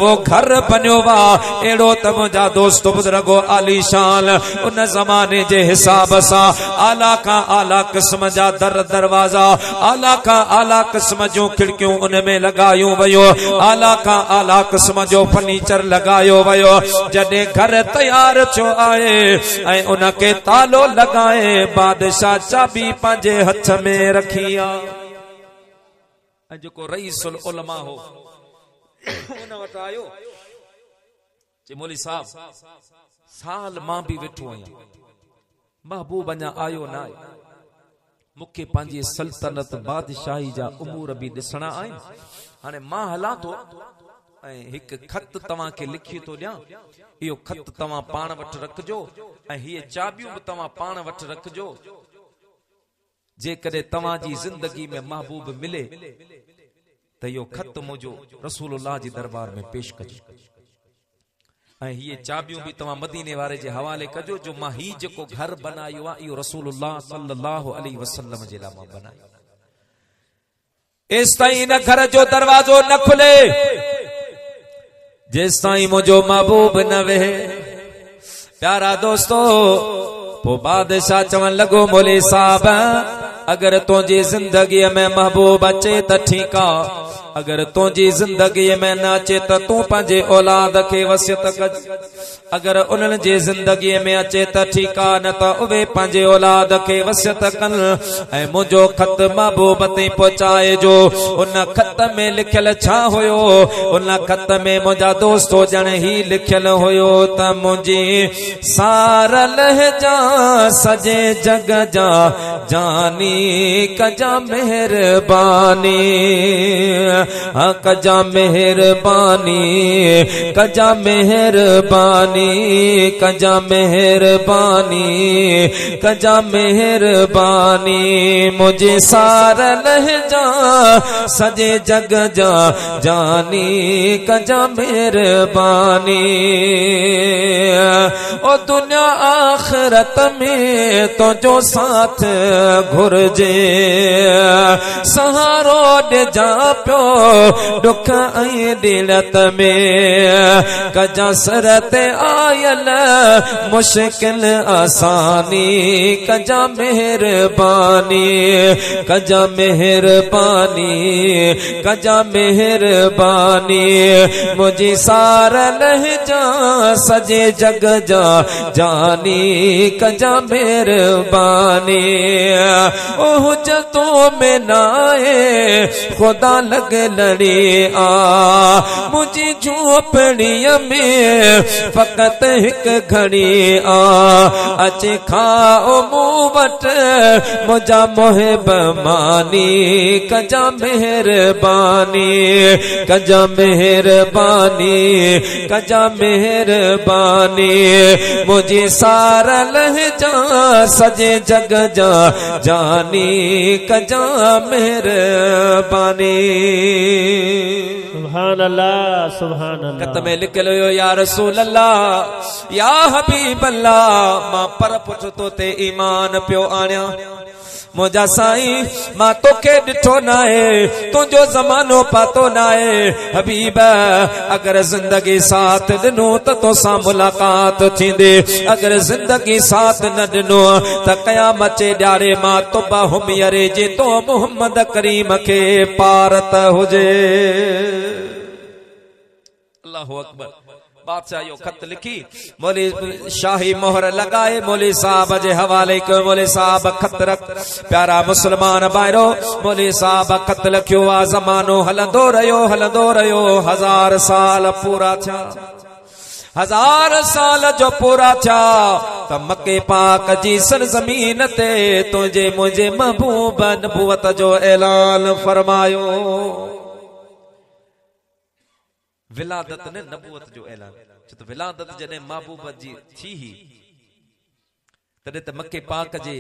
Speaker 1: वो घर बनियो वा एड़ो त मुझा दोस्तों बुजुर्गो आलीशान उन जमाने जे हिसाब सा आला का आला किस्म जा दरवाजा आला का आला किस्म जो खिड़कियों उनमें लगायूं वयो आला का आला किस्म जो फर्नीचर लगायो वयो। जडे घर तैयार छो आए ऐं उनके तालो लगाए बादशाह चाबी पंहिंजे हथ में रखिया। ऐं जेको रईसुल उलमा हो उन वटि आयो जे मौली साहब साल मां भी वेठो आहियां, महबूब अञा आयो न आहे, मूंखे पंहिंजी सल्तनत बादशाही जा उमूर भी ॾिसणा आहिनि। हाणे मां हलां थो ऐं हिकु खत तव्हांखे लिखी थो ॾियां, इहो खत तव्हां पाण वटि रखिजो ऐं हीअ चाबियूं बि तव्हां पाण वटि रखिजो। जेकॾहिं तव्हांजी ज़िंदगी में महबूब मिले त इहो खत मुंहिंजो रसूलुल्लाह जी दरबार में पेश कजो ऐं हीअ चाबियूं बि तव्हां मदीने वारे जे हवाले कजो जो मां ही जेको घर बनायो आहे इहो रसूलुल्लाह सल्लल्लाहु अलैहि वसल्लम जे लाइ मां बनायो। एस ताईं न घर जो दरवाजो न खुले जेस ताईं मुंहिंजो महबूब न वेहे। प्यारा दोस्तो, पोइ बादशाह चवण लॻो मौली साहब अगर तुंहिंजी ज़िंदगीअ में महबूब अचे त ठीकु आहे, अगर तुंहिंजी ज़िंदगीअ में न अचे त तूं पंहिंजे औलाद खे वसियत कज, अगर उन्हनि जी ज़िंदगीअ में अचे त ठीकु आहे, न त उहे पंहिंजे औलाद खे वसियत कनि ऐं मुंहिंजो खत महबूब ताईं पहुचाए जो। उन खत में लिखियल छा हुयो? उन खत में मुंहिंजा दोस्तो ॼण ही लिखियल हुयो त मुंहिंजी सार लहजा सॼे जग जा जानी कजा मेहरबानी, कजा मेहरबानी, कजा मेहरबानी, कजा मेहरबानी, कजा मेहरबानी, मुझे सार लहजा सजे जग जा जानी कजा मेहरबानी। ओ दुनिया आखिरत में तो जो साथ घुरजे, सहारो दे जा प्यो दुख ऐं दिलत में, कजा सरत आयल मुश्किल आसानी, कजा मेहरबानी, कजा मेहरबानी, कजा मेहरबानी, मुझी सार लहजा सजे जग जा जानी कजा मेहरबानी। ओ हुज्जतों में नाए खुदा लग लड़ी आ, मुझी झोपड़ीअ में फकत हिक घड़ी आ, अचे खाओ मूं वटि मुंहिंजा मुहिब मानी, कजा मेहरबानी, कजा मेहरबानी, कजा मेहरबानी, मुझी सार लहजा सजे जग जा जानी कजा मेहरबानी।
Speaker 2: सुभान अल्लाह, सुभान अल्लाह।
Speaker 1: खत में लिखल हुयो या रसूल अल्लाह, या हबीब अल्लाह, मां पर पुछतो ते ईमान पियो आणियां। मुझा साईं मां तोखे ॾिठो न आहे, तुंहिंजो ज़मानो पातो न आहे। हबीब अगर जिंदगी साथ ॾिनो त तोसां मुलाकात थींदे, अगर जिंदगी साथ न ॾिनो त क़यामत जे ॾियारे मां तुबा हुमियरे जे तो मोहम्मद करीम खे पारत हुजे। अल्लाहु अकबर। बादशाह यो खत लिखी मौली शाही मोहर लगाए मौली साहब जे हवाले कयो। मौली साहब खत रख। प्यारा मुसलमान भाइरो, मौली साहब खत लिखियो आ। ज़मानो हलंदो रहियो, हलंदो रहियो। 1000 साल पूरा थिया, 1000 साल जो पूरा थिया त मके पाक जी सरज़मीन ते तुंहिंजे मुंहिंजे महबूब नबूवत जो ऐलान फरमायो। विलादत ने नबूवत जो ऐलान। छो त विलादत जॾहिं महबूब जी थी ही तॾहिं त मके पाक जे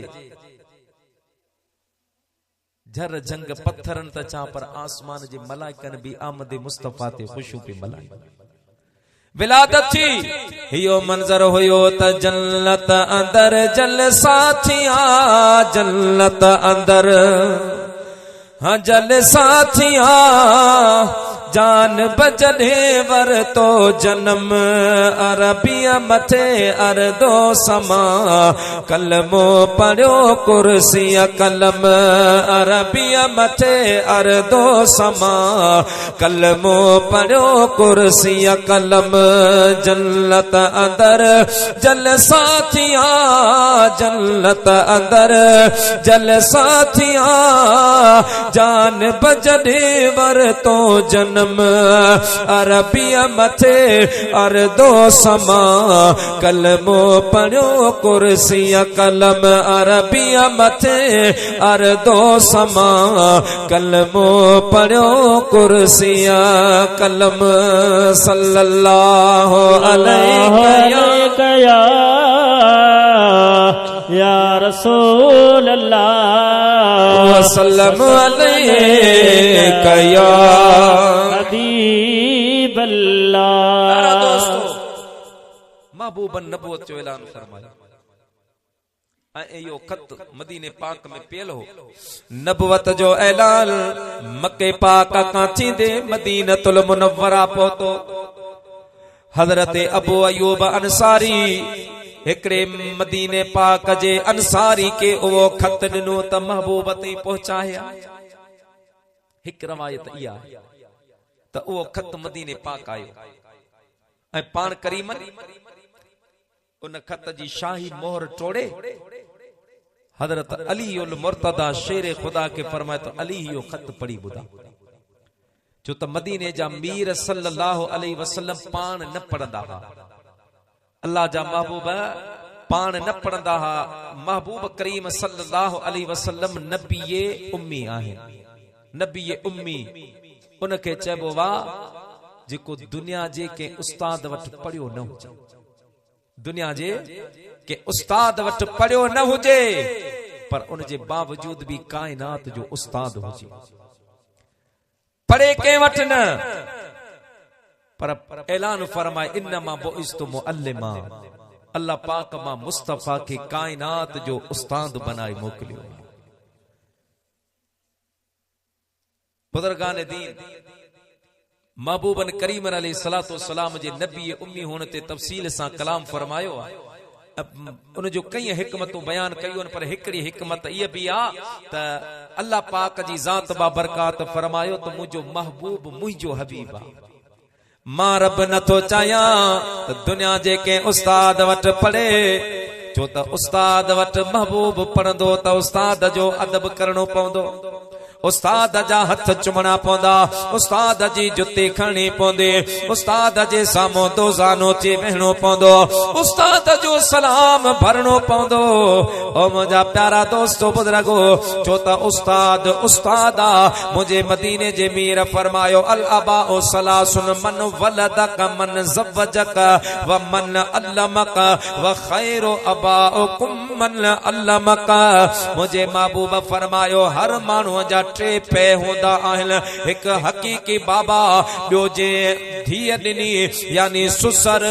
Speaker 1: झर जंग पत्थरन त चा पर आसमान जे मलाइकन भी आमद मुस्तफा ते खुशू पे मलाइ। विलादत थी हियो मंजर हुयो त जन्नत अंदर जलसा थिया, जन्नत अंदर हाँ जलसा थिया, जान बजने वर तो जन्म अरबिया मथे अरदो समा कलमो पढ़ो कुर्सिया कलम अरबिया मथे अरदो समा कलमो पढ़ो कुर्सिया कलम जन्नत अंदर जल साथिया जन्नत अंदर जल साथिया जान बजने वर तो जन्म अरबिया मथे अरदो समा कलमो पढ़ो कुर्सिया कलम अरबिया मथे अरदो समा कलमो पढ़ो कुर्सिया कलम सल्लल्लाहु अलैहि
Speaker 2: या रसूल अल्लाह
Speaker 1: वसल्लम अलैका या
Speaker 2: हबीब अल्लाह।
Speaker 1: दोस्तों महबूबन नबूवत जो ऐलान फरमाया ऐं यो खत मदीने पाक में पियल हो नबूवत जो ऐलान मक्के पाक खां थींदे मदीनतुल मुनव्वरा पहुतो। हजरत अबू अयूब अंसारी हिकड़े मदीने पाक जे अंसारी के वो खत दिनो त महबूब ते पहुंचाया। हिक रवायत इया त वो खत मदीने पाक आयो ऐं पाण करीमन उन खत जी शाही मोहर टोड़े हजरत अली उल मुर्तदा शेर खुदा के फरमाए तो अली यो खत पढ़ी बुधा जो त मदीने जा मीर सल्लल्लाहु अलैहि वसल्लम पाण न पढ़ंदा हा। अल्लाह जा महबूब पाण न पढ़ंदा हा। महबूब करीम सल्लल्लाहु अलैहि वसल्लम नबीए उम्मी आहे। नबीए उम्मी उनके चइबो वा जेको दुनिया जे के उस्ताद वट पढ़ियो न हुजे। दुनिया जे के उस्ताद वट पढ़ियो न हुजे पर उन जे बावजूद भी कायनात जो उस्ताद हुजे। पढ़े के वट न पर ऐलान फरमाए इन्नमा बुइस्तु मुअल्लिमा। अल्लाह पाक मां मुस्तफा के कायनात जो उस्ताद बनाए मोकलियो। बुजुर्गान दीन महबूबन करीम अलैहिस्सलातु वस्सलाम जे नबी उम्मी होने ते तफसील सां कलाम फरमायो। उन जो कई हिकमतों बयान कयूं पर हिकड़ी हिकमत ये भी आ त अल्लाह पाक जी जात बा बरकात फरमायो तो मुझो महबूब मुझो हबीब आ। मां रब नथो चाया त दुनिया जे के उस्ताद वट पढ़े जो त उस्ताद वट महबूब पढ़ंदो त उस्ताद जो अदब करणो पवंदो। उस्ताद जा हथ चुमणा पवंदा। उस्ताद जी जुती खणी पवंदी। उस्ताद जे साम्हूं दोज़ानो चे वेहणो पवंदो। उस्ताद जो सलाम भरणो पवंदो। ओ मुंहिंजा प्यारा दोस्तो बुजुर्गो छो त उस्ताद उस्ताद आ। मुझे मदीने जे मीर फरमायो अल अबाउ सलासुन मन वलदक मन ज़व्वजक व मन अल्लमक व खैरु अबाउकुम मन अल्लमक। मुझे महबूब फरमायो हर माण्हू जा टे पे होंदा आहिन। हिक हकीकी बाबा ॿियो जे धीअ ॾिनी यानी सुसर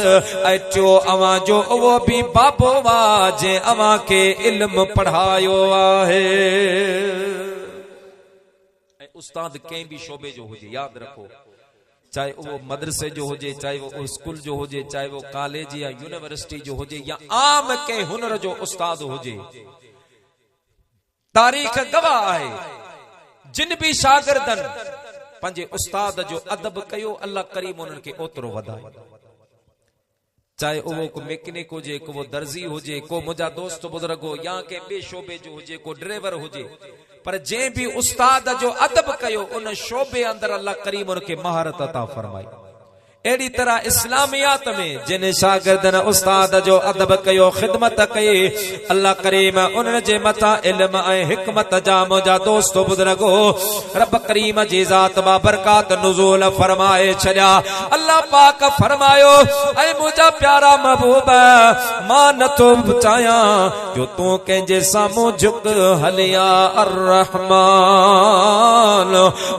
Speaker 1: ऐं टियों अवां जो उहो भी बाबो वा जे अवां खे इल्म पढ़ायो आहे। ऐं उस्ताद कंहिं भी शोबे जो हुजे याद रखो चाहे वो मदरसे जो हुजे चाहे वो स्कूल जो हुजे चाहे वो कॉलेज या यूनिवर्सिटी जो हुजे या आम के हुनर जो उस्ताद हुजे। तारीख गवाह आहे जिन भी शागिर्दन पंजे उस्ताद जो अदब कयो अल्लाह करीम उन्हनि खे ओतिरो वधाए। चाहे वो को मैकेनिक हुजे को वो दर्जी हुजे को मुंहिंजा दोस्त बुजुर्ग हो या के बे शोबे जो हुजे को ड्राइवर हुजे पर जे भी उस्ताद जो अदब कयो उन शोबे अंदर अल्लाह करीम उनके महारत अता फरमाई। एड़ी तरह इस्लामियात में जिन शागिर्दन उस्ताद जो अदब कयो खिदमत कई अल्लाह करीम उन जे मथा इल्म ऐं हिकमत जा मुंहिंजा दोस्तो बुजुर्गो रब करीम जी ज़ात बा बरकात नुज़ूल फरमाए छॾिया। अल्लाह पाक फरमायो ऐ मुंहिंजा प्यारा महबूब मां नथो चाहियां जो तूं कंहिंजे साम्हूं झुक हलिया। अर्रहमान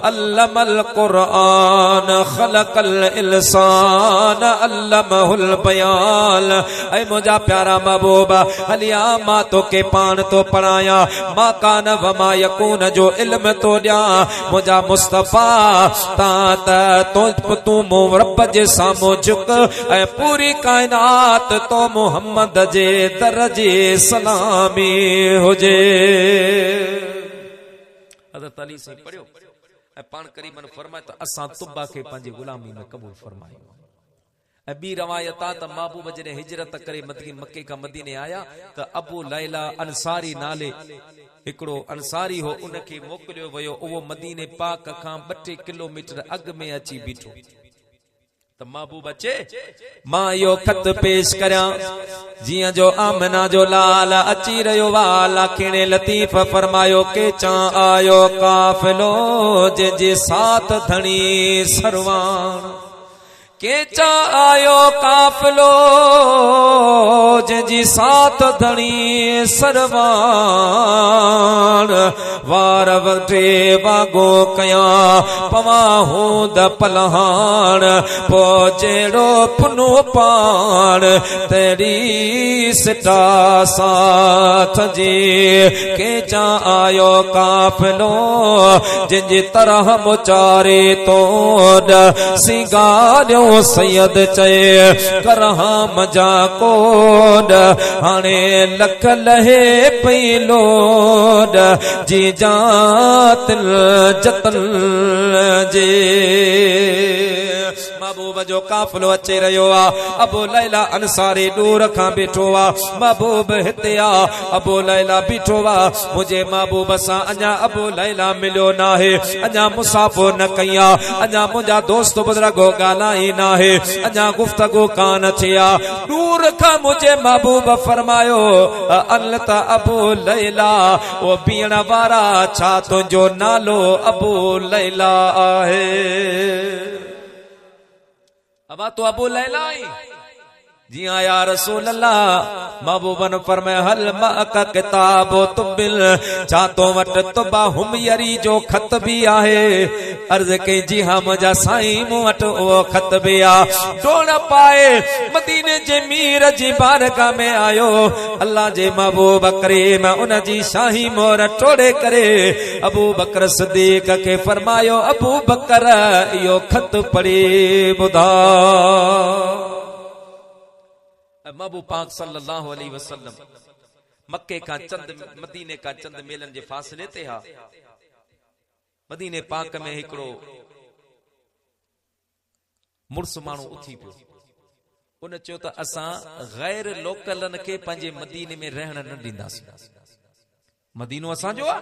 Speaker 1: अल्लमल क़ुरआन ख़लक़ल इंसान इंसान अल्लमहुल बयान। ऐ मुझा प्यारा महबूबा हलिया मां तो के पान तो पढ़ाया मां कान वमा यकून जो इल्म तो दिया मुझा मुस्तफा तो तू मो रब जे सामो झुक ऐ पूरी कायनात तो मोहम्मद जे दरजे सलामी हुजे। हज़रत अली से पढ़ियो ऐं पाण करीबन फरमाए त असां तुबा खे पंहिंजी गुलामी में क़बूल फरमायो। ऐं ॿी रवायत आहे त महबूब जॾहिं हिजरत करे मके खां मदीने आया त अबू लैला अंसारी नाले हिकिड़ो अंसारी हो उनखे मोकिलियो वियो। उहो मदीने पाक खां 2-3 किलोमीटर अॻु में अची बीठो त महबूब अचे मां इहो खत पेश करियां जियां जो आमना जो लाल अची रहियो वाला खिणे लतीफ़ फरमायो के चा आयो काफ़िलो जे साथ धणी सरवान के चा आयो काफ़िलो जी साथ धणी सरवान वार वटे वागो कया पवा हूंद पलहान पो जेड़ो पुनो पान तेरी सिटा साथ जी के चा आयो काफ़िलो जिनजी तरह मुचारे तो सिंगारियो सैयद चए करहा मजा कोड हाणे लख लहे पई लोड जी जातिल जतन जे। महबूब जो काफ़िलो अचे रहियो आ अबू लैला अंसारी दूर खां बीठो आ महबूब हिते आ अबू लैला बीठो आ मुझे महबूब सां अञा अबू लैला मिलियो नाहे अञा मुसाफ़ो न कया अञा मुंहिंजा दोस्त बुज़ुर्गो ॻाल्हाई नाहे अञा गुफ्तगू कान थिया दूर खां मुझे महबूब फरमायो अल त अबू लैला ओ बीहण वारा छा तुंहिंजो नालो अबू लैला आहे। अबा तो अबू लैला आई जी हाँ या रसूल अल्लाह। महबूबन फरमाया हल माका किताबो तुबिल छा तो वट तुबा हुमयरी जो खत भी आहे। अर्ज के जी हाँ मुझा साईं मूं वट वो खत भी आ डोड़ पाए मदीने जे मीर जी बारगाह में आयो अल्लाह जे महबूब करीम उन जी शाही मोर टोड़े करे अबू बकर सिद्दीक के फरमायो अबू बकर यो खत पढ़ी बुधा। महबूब पाक सल्लल्लाहु अलैहि वसल्लम मक्के का चंद मदीने का चंद मेलन जे फासले ते हा मदीने पाक में हिकड़ो मुर्स मानू उथी पियो उन चयो त असां गैर लोकलन के पंहिंजे मदीने में रहण न ॾींदासीं। मदीनो असांजो आ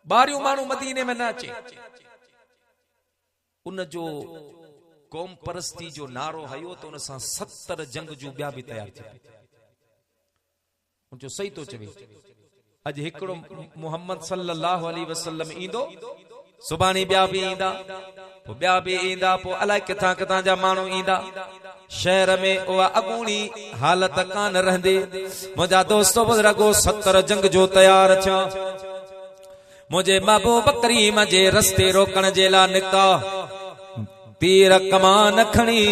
Speaker 1: ॿाहिरियों माण्हू मदीने में न अचे। उन जो कौम परस्ती जो नारो हयो तो उन सां 70 जंग जो ॿिया बि तैयार थी जो सही तो चवे अज हिकड़ो मोहम्मद सल्लल्लाहु अलैहि वसल्लम ईंदो सुभाणे ॿिया बि ईंदा पोइ ॿिया बि ईंदा पोइ अलाए किथां किथां जा माण्हू ईंदा शहर में उहा अगूणी हालत कान रहंदी। मुंहिंजा दोस्तो बुज़ुर्गो 70 जंग जो तैयार थिया मुझे महबूब करीम जे रस्ते रोकण जे लाइ निकिता तीर कमान खणी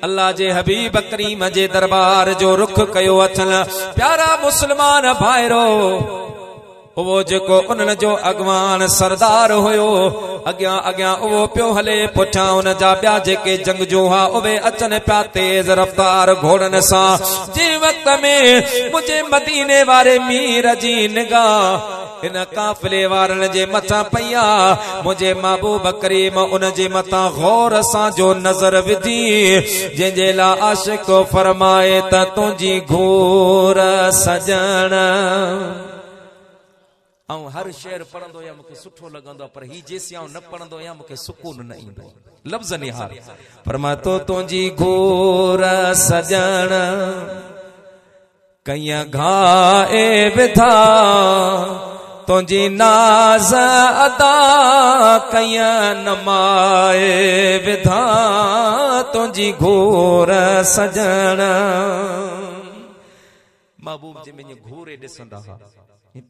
Speaker 1: अल्लाह जे हबीब करीम जे दरबार जो रुख कयो अथन। प्यारा मुसलमान भाइरो वो जेको उन्हनि जो अगवान सरदार हुयो अॻियां अॻियां उहो पियो हले पुठियां उन जा ॿिया जेके जंगजू हा उहे अचनि पिया तेज रफ़्तार घोड़नि सां। जे वक़्त में मुझे मदीने वारे मीर जी निगाह इन काफ़िले वारनि जे मथां पईया मुझे महबूब करीम उन जे मथां गौर सां जो नज़र विधी जंहिंजे लाइ आशिक फरमाए त तुंहिंजी घूर सजण। ऐं हर शेर पढ़ंदो या मूंखे सुठो लॻंदो पर ही जेसियां न पढ़ंदो या मूंखे सुकून न ईंदो लफ़्ज़ निहार फरमाए तो तुंहिंजी घूर सजण कईं घाए विधा तुंहिंजी नाज़ अदा कईं नमाए विधा तुंहिंजी घूर सजण। महबूब जे में घूरे ॾिसंदा हा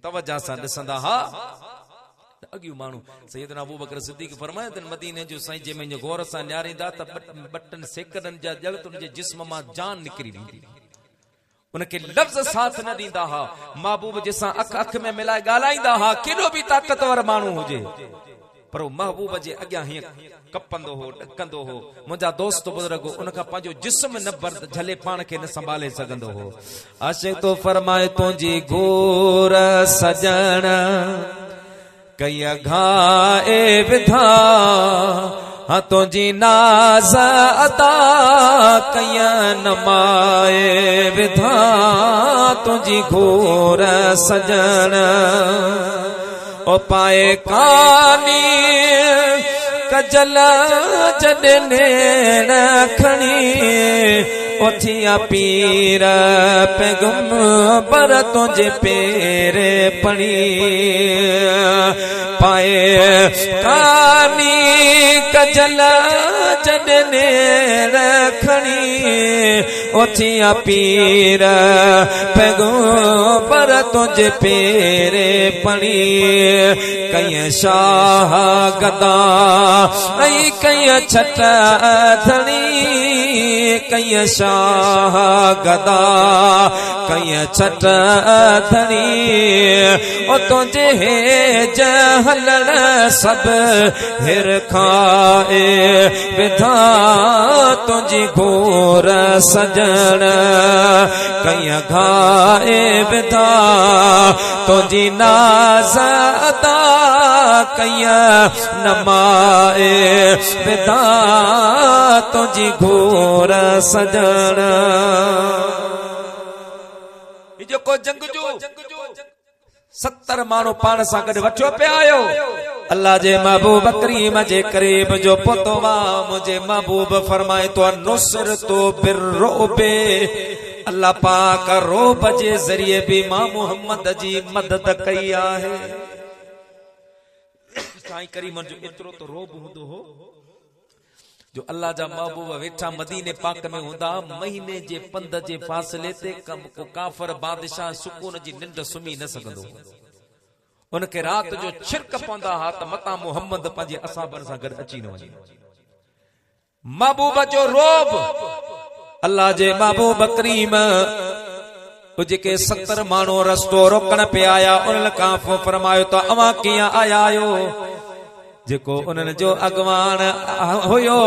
Speaker 1: तवज्जा सां ॾिसंदा हा अॻियूं माण्हू सैयदना अबू बकर सिद्दीक़ फरमाया त मदीने जो साईं जे में गौर सां न्यारींदा त बटन सेकड़नि जा जड़ तुंहिंजे जिस्म मां जान निकिरी वेंदी उनखे लफ़्ज़ साथ न ॾींदा हा महबूब जंहिंसां अख में मिलाए ॻाल्हाईंदा हा केॾो बि ताक़तवर माण्हू हुजे पर महबूब जे अॻियां हीअं कपंदो हो ॾकंदो हो मुंहिंजा दोस्त बुज़ुर्ग उनखां पंहिंजो जिस्म न बर्द झले पाण खे न संभाले सघंदो हो आशिक़ तो फरमाए तुंहिंजी गोर सजण कई घाए विधा हाँ तुझी नाज़ अता कई नमाए विधा तुझी घोर सजन ओ पाए कानी कजल जडने खणी ओथिया पीर पैगम पर तुझे पेरे पड़ी पाए कानी कजल जडने खणी ओथिया पीर पैगम पर तुझे पेरे पड़ी कई शाह गदा ऐ कई छठ धनी कई शाह गदा कई छठ धनी ओ तुझे जहलन सब हिर खाए विधा तुझी घोर सजन कई घाए विधा तुझी नाज़ अता कई नमाए विधा तुझी घोर सजन जेको जंग जो 70 माण्हू पाण सां गॾु वठियो पिया आयो अल्लाह जे महबूब करीम जे करीब जो पुतो वा मुझे महबूब फरमाए तो नुसर तो बिर्रोबे अल्लाह पाक रोब जे जरिए भी मां मोहम्मद जी मदद कई आहे साईं करीम जो एतिरो तो रोब हूंदो हो जो अल्लाह जा महबूब वेठा मदीने पाक में हुंदा महीने जे पंध जे फासले ते कम को काफर बादशाह सुकून जी निंड सुम्ही न सघंदो उनखे रात जो छिरक पवंदा हा त मता मोहम्मद पंहिंजे असाबनि सां गॾु अची न वञे महबूब जो रोब अल्लाह जे महबूब करीम जेके 70 माण्हू रस्तो रोकण पिया आया उन्हनि खां पोइ फरमायो त अवां कीअं आया आहियो जेको उन्हनि जो अॻवान हुयो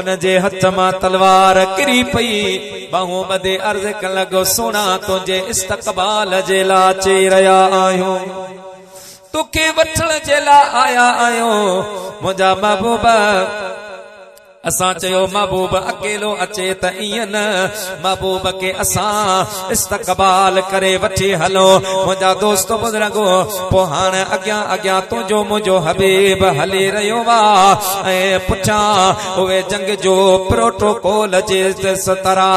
Speaker 1: उन जे हथ मां तलवार किरी पई बाहूं ॿधे अर्ज़ करण लॻो सोना तुंहिंजे इस्तक़बाल जे लाइ अची रहिया आहियूं तोखे वठण जे लाइ आया आहियूं मुंहिंजा महबूब असां चयो महबूब अकेलो अचे त ईअं न महबूब के असां इस्तक़बाल करे वठी हलो मुंहिंजा दोस्त बुज़ुर्गो पोइ हाणे अॻियां अॻियां तुंहिंजो मुंहिंजो हबीब हली रहियो आहे ऐं पुठियां उहे जंग जो प्रोटोकॉल जे तरह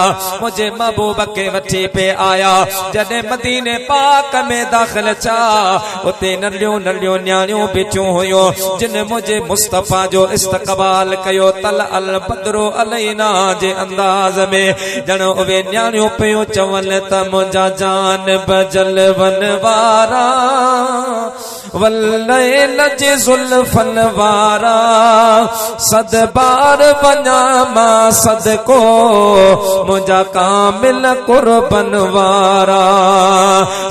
Speaker 1: मुंहिंजे महबूब खे वठी पे आया जॾहिं मदीने पाक में दाख़िल छा उते नंढियूं नंढियूं न्याणियूं बीठियूं हुयूं जिन मुंहिंजे मुस्तफ़ा जो इस्तक़बाल कयो तल अल बदरो अलैना जे अंदाज में जण उहे न्याणियूं पियूं चवनि त मुंहिंजा जान बजल वन वारा वल्लैल जे ज़ुल्फन वारा सद बार वञा मां सदको मुंहिंजा कामिल कुर्बन वारा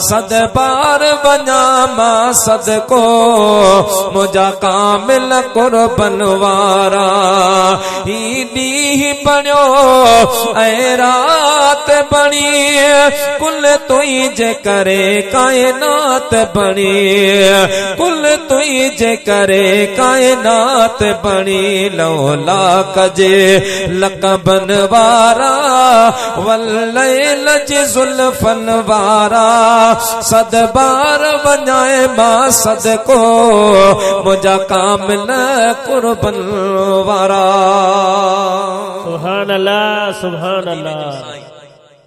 Speaker 1: सद बार वञा मां सदको मुंहिंजा कामिल कुर्बन वारा ही ॾींहुं बणियो ऐं रात बणी कुल तुंहिंजे करे काइनात बणी कुल तुंहिंजे करे काइनात बणी लौला कजे लक़बन वारा वल्लैल जे ज़ुल्फन वारा सद बार वञाए मां सदको मुंहिंजा कामिल कुर्बन वारा
Speaker 2: सुभान अल्लाह सुभान अल्लाह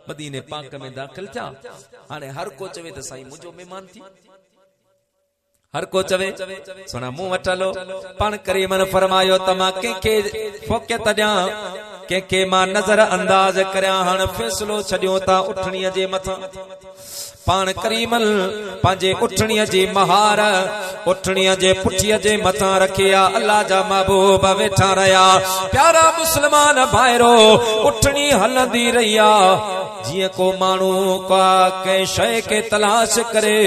Speaker 1: मदीने पाक में दाखिल थिया हाणे हर को चवे त साईं मुंहिंजो महिमान थी हर को चवे सोना मुंह वठ हलो पाण करीमन फरमायो त मां कंहिंखे फ़ौक़ियत ॾियां के मां नजर अंदाज करया हण फैसलो छडियो ता उठणीअ जे मथा पान करीमल पांजे उठणीअ जी महार उठणीअ जे पुठीअ जे मथा रखिया अल्लाह जा महबूब वेठा रहिया प्यारा मुसलमान भाइरो उठणी हलंदी रहिया जिए को मानू का के शय के तलाश करे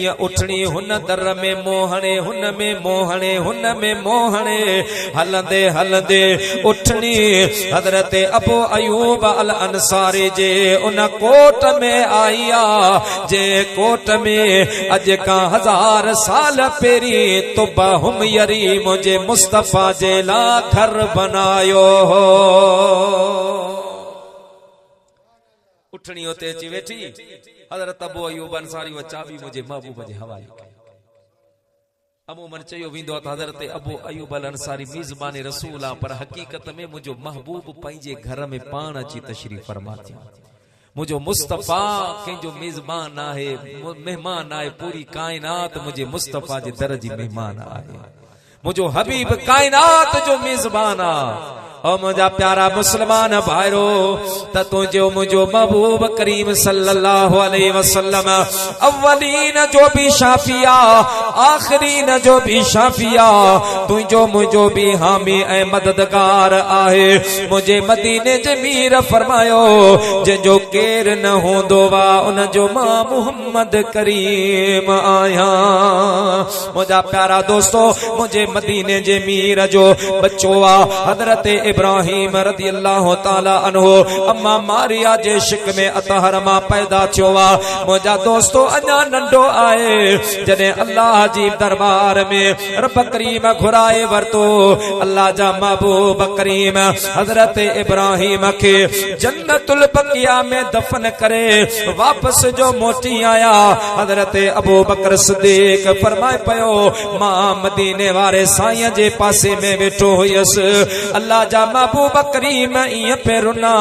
Speaker 1: ये उठणी हुन दर में मोहणे हुन में मोहणे हुन में मोहणे हलंदे हलंदे उठणी हजरत अबू अयूब अल अंसारी जे उन कोट में आईया जे कोट में अज का 1000 साल पेरी तुबा हम यरी मुझे मुस्तफा जे ला घर बनायो हो उठणी होते अची वेठी हजरत अबू अयूब अंसारी व चाबी मुझे महबूब जे हवाले कई अमूमन चयो विंदो त हजरत अबू अयूब अल अंसारी मेजबान रसूल आ पर हकीकत में मुझो महबूब पंहिंजे घर में पाण अची तशरीफ फरमा थी मुझो मुस्तफा कंहिंजो मेजबान आहे मेहमान आहे पूरी कायनात मुझे मुस्तफा जे दर जी मेहमान आहे मुझो हबीब कायनात जो मेजबान आ ओ मुझा प्यारा मुसलमान भाइरो त तुझो मुझो महबूब करीम सल्लल्लाहु अलैहि वसल्लम अव्वलीन जो भी शाफिया आखिरीन जो भी शाफिया तुझो मुझो भी हामी ऐ मददगार आहे मुझे मदीने जे मीर फरमायो जो केर न होंदो वा उन जो मां मोहम्मद करीम आया मुझा प्यारा दोस्तों मुझे मदीने जे मीर जो बच्चो आ हजरत इब्राहिम रज़ी अल्लाह ताला अन्हु अम्मा मारिया जे शिक में अतहर मां पैदा थियो वा मुझा दोस्तों अञा नंढो आए जने अल्लाह जी दरबार में रब करीम घुराए वरतो अल्लाह जा महबूब करीम हजरत इब्राहिम के जन्नतुल बकिया में दफन करे वापस जो मोटी आया हजरत अबू बकर सिद्दीक फरमाए पयो मां मदीने वाले साईं जे पासे में बैठो हुयस अल्लाह जा महबूब करीम इं पे रुना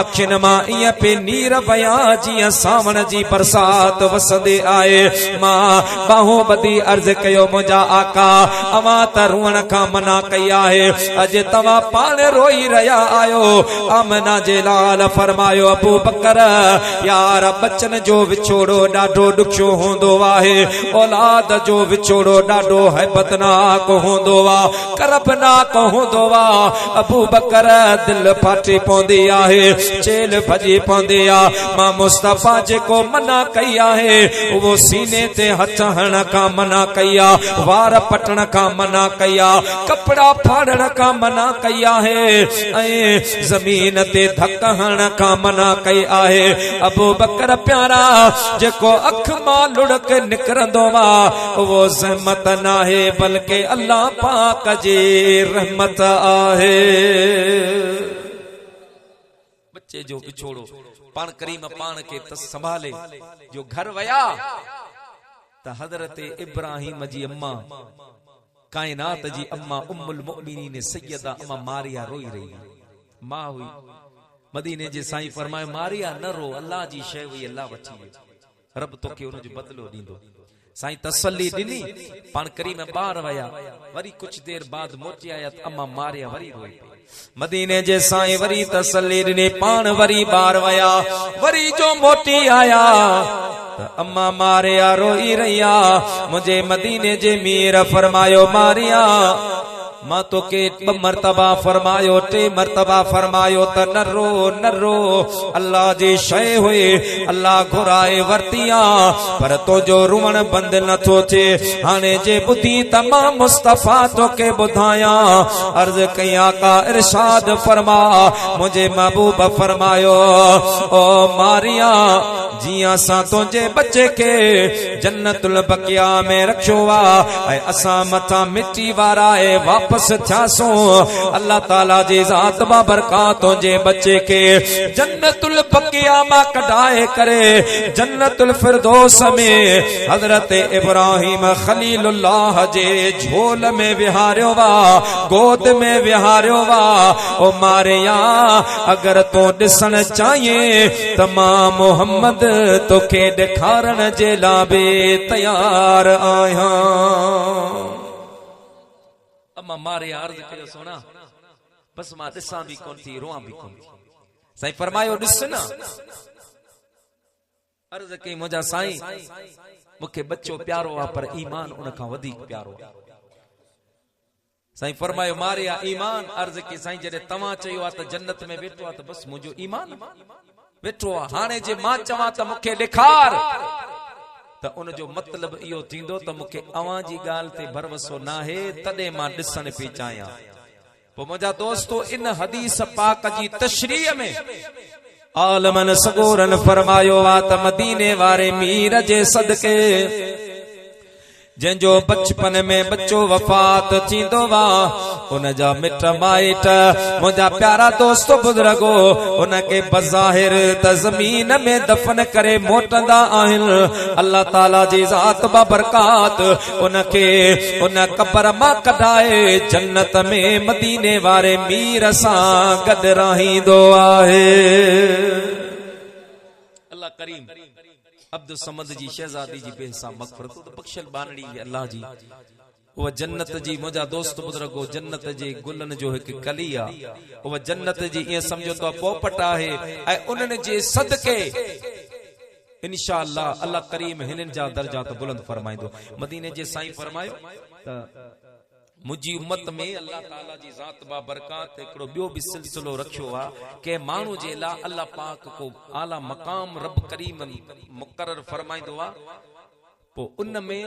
Speaker 1: अखिन मां इं पे नीर वया जी सावण जी बरसात वसदे आए मां बाहों बदी अर्ज कयो मुझा आका अवा त रुअण का मना कई आहे अज तवा पान रोई रया आयो आमना जे लाल फरमायो अबू बकर यार बच्चन जो विछोड़ो डाढो दुखियो होंदो आहे औलाद जो विछोड़ो डाढो हैबतनाक होंदो वा करबनाक होंदो वा अबू बकर दिल फाटी पौंदी आहे चेल भजी पौंदी आ मां मुस्तफा जेको मना कई आहे वो सीने ते हथ हण का मना कई आ वार पटण का मना कई आ कपड़ा फाड़न का मना कई आहे ऐ जमीन ते धक हण का मना कई आहे अबू बकर प्यारा जेको अख मां लुड़क निकरंदो वा वो ज़हमत नाहे बल्कि अल्लाह पाक जी रहमत आहे बच्चे जो बिछोड़ो पान करीम पान के संभाले जो घर वया त हजरत इब्राहिम जी अम्मा कायनात जी अम्मा उम्मुल मुमिनीन सैयदा अम्मा मारिया रोई रही मां हुई मदीने जे साईं फरमाए मारिया न रो अल्लाह जी शय हुई अल्लाह वठी रब तोखे उन जो बदलो दींदो साईं तसल्ली दिनी पान करीम बाहर वया वरी कुछ देर बाद मोटी आया अम्मा मारिया वरी रोई मदीने जे साईं वरी तसल्ली दिनी पान वरी बाहर वया वरी जो मोटी आया अम्मा मारिया रोई रहिया मुझे मदीने जे मीर फरमायो मारिया मां तो के 2 मरतबा फरमायो 3 मरतबा फरमायो त न रो अल्लाह जी शय हुई अल्लाह घुराए वरतिया पर तो जो रुवण बंद न थो थे हाने जे बुधी तमा मुस्तफा तो के बुधाया अर्ज कया का इरशाद फरमा मुझे महबूब फरमायो ओ मारिया जिया सा तुझे बच्चे के जन्नतुल बकिया में रखो वा असा मथा मिट्टी वारा है वापस थियासो अल्लाह ताला जी जात बा बरकात तुझे बच्चे के जन्नतुल बकिया मा कढाए करे जन्नतुल फिरदौस में हजरत इब्राहिम खलीलुल्लाह जे झोल में विहारियो वा गोद में विहारियो वा ओ मारिया अगर तो दिसन चाहिए तमाम मोहम्मद तोखे दिखारण जे लाबे तैयार आया अम्मा मारे अर्ज कयो सोना बस मां ॾिसां बि कोन थी रोआं बि कोन थी। साईं फरमायो ॾिस न, अर्ज़ कई मुंहिंजा साईं मूंखे बच्चो प्यारो आहे पर ईमान उन खां वधीक प्यारो आहे। साईं फरमायो मारिया ईमान। अर्ज़ कई साईं जॾहिं तव्हां चयो आहे त जन्नत में वेठो आहे त बस मुंहिंजो ईमान वेठो आहे। हाणे जे मां चवां त मूंखे ॾेखार त उन जो मतिलब इहो थींदो त मूंखे अवां जी ॻाल्हि ते भरवसो नाहे, तॾहिं मां ॾिसण पई चाहियां। पोइ मुंहिंजा दोस्तो इन हदीस पाक जी तशरीह में आलमन सगोरन फरमायो आहे त मदीने वारे मीर जे सदके जंहिंजो बचपन में बच्चो वफात थींदो वा उन जा मिट माइट मुंहिंजा प्यारा दोस्त बुजुर्गो उनके बज़ाहिर त ज़मीन में दफन करे मोटंदा आहिनि। अल्लाह ताला जी ज़ात बाबरकात उनके उन कब्र मां कढाए जन्नत में मदीने वारे मीर सां गॾु रहींदो आहे। अल्लाह करीम अब्दुल समद जी शहजादी जी बेहिसाब मग़फ़िरत तो बख्शल बानड़ी अल्लाह जी वो जन्नत जी मुंहिंजा दोस्त बुजुर्गो जन्नत जे गुलन जो एक कली आहे। वो जन्नत जी ये समझो तो पोपट आहे ऐं उन्हनि जे सदके इंशाअल्लाह अल्लाह करीम हिननि जा दर्जा तो बुलंद फरमाइंदो। मदीने जे साईं फरमायो त मुझी उम्मत में अल्लाह ताला जी ज़ात बा बरकात एकड़ो बियो भी सिलसिलो रखियो आ के मानू जे ला अल्लाह पाक को आला मकाम रब करीम मुकर्रर फरमाइंदो आ। पो उन में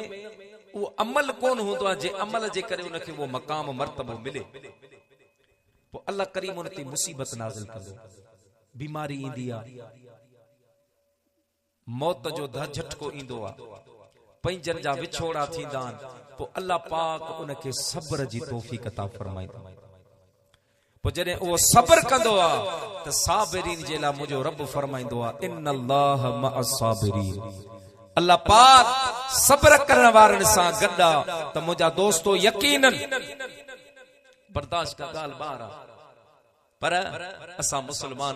Speaker 1: वो अमल कोन होंदो आ जे अमल जे करे उनके वो मकाम मर्तबो मिले। पो अल्लाह करीम उन ते मुसीबत नाज़िल कंदो, बीमारी ईंदी आ, मौत जो झटको ईंदो आ, पंहिंजनि जा विछोड़ा थींदा आहिनि। पो अल्लाह पाक उनके सब्र जी तौफीक अता फरमाईंदो। पो जॾहिं उहो सब्र कंदो आ त साबिरीन जे लाइ मुंहिंजो रब फरमाईंदो आ इन्नल्लाह मअस साबिरीन। अल्लाह पाक सब्र करण वारनि सां गॾु आ। त मुंहिंजा दोस्तो यकीनन बर्दाश्त का ॻाल्हि ॿार आ पर असां मुस्लमान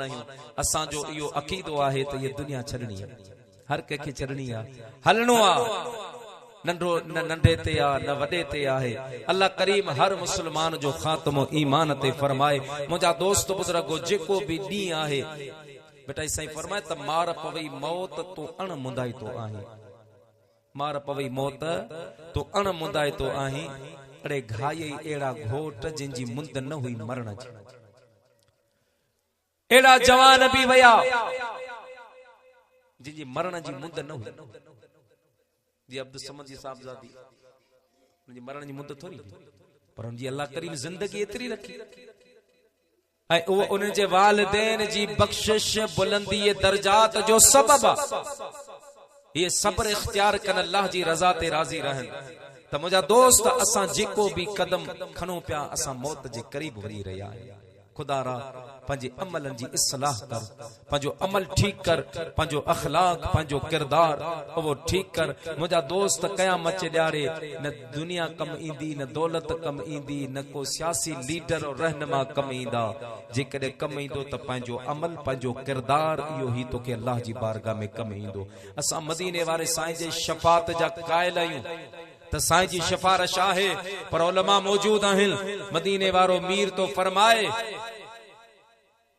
Speaker 1: आहियूं, असांजो इहो अक़ीदो आहे त इहा दुनिया छॾणी आहे, हर कंहिंखे छॾणी आहे, हलणो आहे, नंढो न नंढे ते आहे न वॾे ते आहे। अल्लाह करीम हर मुस्लमान जो ख़ात्मो ईमान ते फरमाए। मुंहिंजा दोस्त बुजुर्गो जेको बि ॾींहुं आहे बेटा साईं फरमाए त मार पवई मौत तो अण मुंदाई तो आहे, मार पवई मौत तो अण मुंदाई तो आहे। अड़े घाई अहिड़ा घोट जिनजी मुंद न हुई मरण जी, अहिड़ा जवान बि वया जिनजी मरण जी मुंद न हुई। जी अब्दुल समद जी साहबजादी उनजी मरण जी मुंद थोड़ी पर उनजी अल्लाह करीम जिंदगी एतरी रखी ऐं उहो उन जे वालिदैन जी बख्शिश बुलंदी दर्जात जो सबब आहे। ये सब्र इख्तियार कन अल्लाह जी रज़ा ते राज़ी रहन। त मुंहिंजा दोस्त असां जेको भी कदम खणो पिया असां मौत जे करीब वही रहिया आहियूं। खुदा रा पंहिंजे अमलन जी इस्लाह कर, पंहिंजो अमल ठीक कर, पंहिंजो अखलाक पंहिंजो किरदार वो ठीक कर। मुंहिंजा दोस्त क़यामत चे ॾियारे न दुनिया कम ईंदी, न दौलत कम ईंदी, न को सियासी लीडर और रहनुमा कम ईंदा। जेकॾहिं कम ईंदो त पंहिंजो अमल पंहिंजो किरदार इहो ई तोखे अल्लाह जी बारगाह में कम ईंदो। असां मदीने वारे साईं जे शफ़ात जा क़ाइल आहियूं त साईं जी सिफारिश आहे पर उलमा मौजूद आहिनि। मदीने वारो मीर तो फरमाए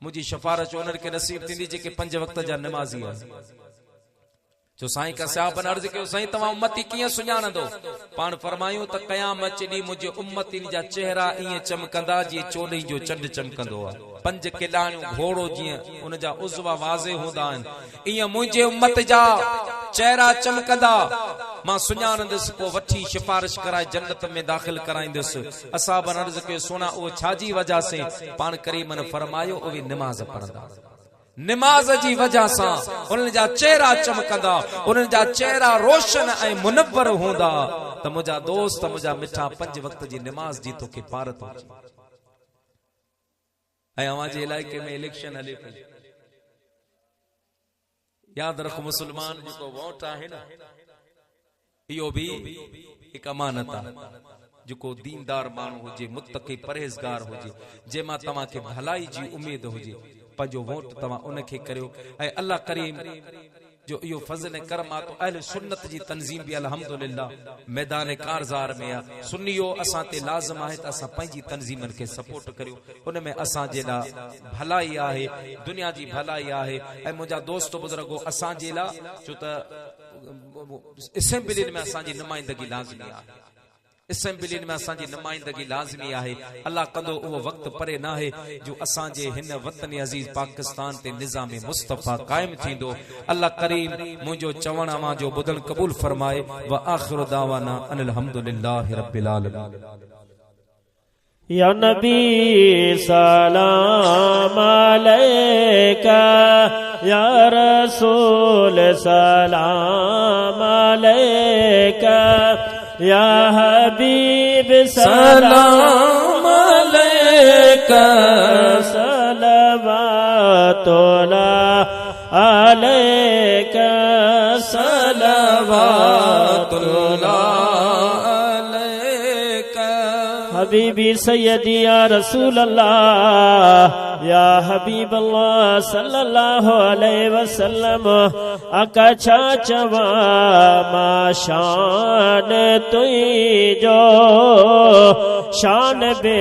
Speaker 1: मुझी सिफारिश उन्हनि खे नसीब थींदी जेके 5 वक्त जा नमाज़ी आहिनि। जो साईं का साहब अर्ज़ कयो साईं तव्हां उम्मती कीअं सुञाणंदो? पाण फरमायूं त क़यामत ॾींहुं मुंहिंजे उम्मतीन जा चेहरा ईअं चमकंदा जीअं चोॾहीं जो चंड चमकंदो आहे। 5 किलाणियूं घोड़ो जीअं उन जा उज़वा वाज़े हूंदा आहिनि ईअं मुंहिंजे उम्मत जा चेहरा चमकंदा। मां सुञाणंदुसि पोइ वठी सिफारिश कराए जन्नत में दाख़िल कराईंदुसि। असां अर्ज़ कयो सोना उहो छाजी वजह से? पाण करीमन फरमायो उहे निमाज़ पढ़ंदा, निमाज़ जी वजह सां उन्हनि जा चेहरा चमकंदा, उन्हनि जा चेहरा रोशन ऐं मुनव्वर हूंदा। त मुंहिंजा दोस्त मुंहिंजा मिठा 5 वक्त जी निमाज़ जी तोखे पारत हुजे। ऐं अवां जे इलाइक़े में इलेक्शन हले पई, यादि रखो मुस्लमान जेको वोट आहे न इहो भी हिकु अमानत आहे। जेको दीनदार माण्हू हुजे, मुत्तक़ी परहेज़गार हुजे, जंहिंमां तव्हांखे भलाई जी उम्मीद हुजे, पंहिंजो वोट तव्हां उनखे करियो। ऐं अल्लाह करीम जो यो फज़ल करम आ तो अहले सुन्नत जी तंजीम भी अल्हम्दुलिल्लाह मैदान कारज़ार में आ सुन्नियो असां ते लाज़िम आहे त असां पंहिंजी तंजीमन खे सपोर्ट करियो उन में असां जे ला भलाई आहे दुनिया जी भलाई आहे ऐं मुंहिंजा दोस्त बुज़ुर्गो असां जे ला छो त असेंबली में असां जी नुमाइंदगी लाज़मी आहे असेंबली में असां जी नुमाइंदगी लाज़मी आहे अल्लाह कंदो उहो वक्त परे ना है जो असां जे हिन वतन अजीज पाकिस्तान ते निज़ाम मुस्तफा कायम थींदो अल्लाह करीम मुंहिंजो चवण मां जो ॿुधण क़बूल फरमाए व आखिर दावाना अनिल हम्दुलिल्लाहि रब्बिल आलमीन
Speaker 2: या नबी सलाम अलैका या रसूल सलाम अलैका या हबीब सलाम अलैका सलवातुल्लाह अलैका सलवातुल्लाह हबीबी सैयदी या रसूल अल्लाह या हबीब अल्लाह सल्लल्लाहु अलैहि वसल्लम आका छा चवा मा शान तुई जो शान बे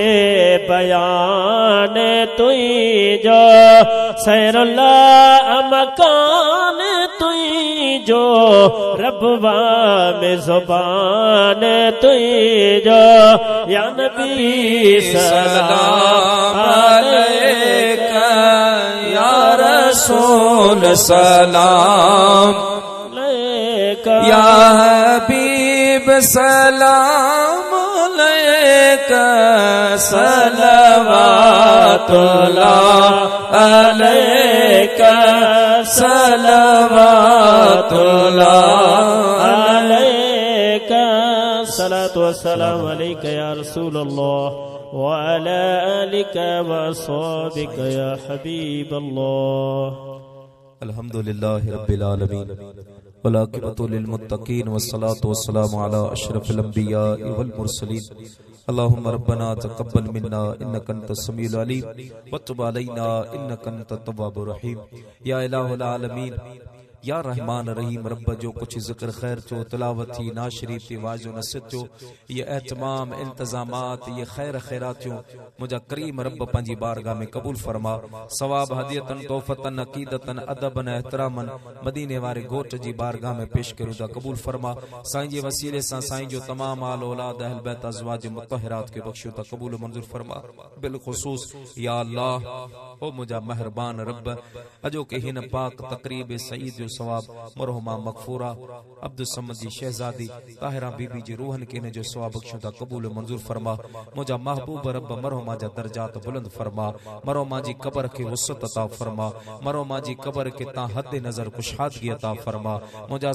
Speaker 2: बयान तुई जो सैरुल्लाह मकान तुई जो रब्बा में जुबान तुई जो या नबी सलाम अलैका
Speaker 1: या रसूल सलाम अलैका या हबीब सलाम अलैका सलवातुल्लाह अलैका सलवातुल्लाह अलैका सलातु वस्सलाम अलैका या रसूल अल्लाह व अला आलिका व अस्हाबिका या हबीब अल्लाह
Speaker 3: अल्हम्दुलिल्लाहि रब्बिल आलमीन वल आक़िबतु लिल मुत्तक़ीन वस्सलातु वस्सलामु अला अशरफिल अंबिया वल मुरसलीन अल्लाहुम्मा रब्बना तक़ब्बल मिन्ना इन्नका अंतस समीउल अलीम व तुब अलैना इन्नका अंतत तव्वाबुर रहीम या इलाहुल आलमीन या रहमान रहीम रब जो कुछ जिक्र खैर चो तिलावत थी नाशरी थी वाजो नसित चो ये एहतमाम इंतजामात ये खैर खैरात चो मुझा करीम रब पंजी बारगाह में कबूल फरमा सवाब हदियतन तोहफतन अकीदतन अदबन एहतरामन मदीने वारे गोट जी बारगाह में पेश करूं दा कबूल फरमा साईं जे वसीले सा साईं जो तमाम आल औलाद अहल बैत अज़वाज मुतहरात के बख्शो ता कबूल मंजूर फरमा बिलखुसूस या अल्लाह ओ मुझा मेहरबान रब अजो के हिन पाक तकरीब सईद जो सवाब मरहुमा मगफूरा अब्दुल समद जी शहजादी ताहिरा बीबी जी रूहन के ने जो सवाब बख्शुदा कबूल मंजूर फरमा मुझा महबूब रब मरहुमा जा दर्जात बुलंद फरमा मरहुमा जी कब्र के वसत अता फरमा मरहुमा जी कब्र के ता हद नजर कुशादगी अता फरमा मुझा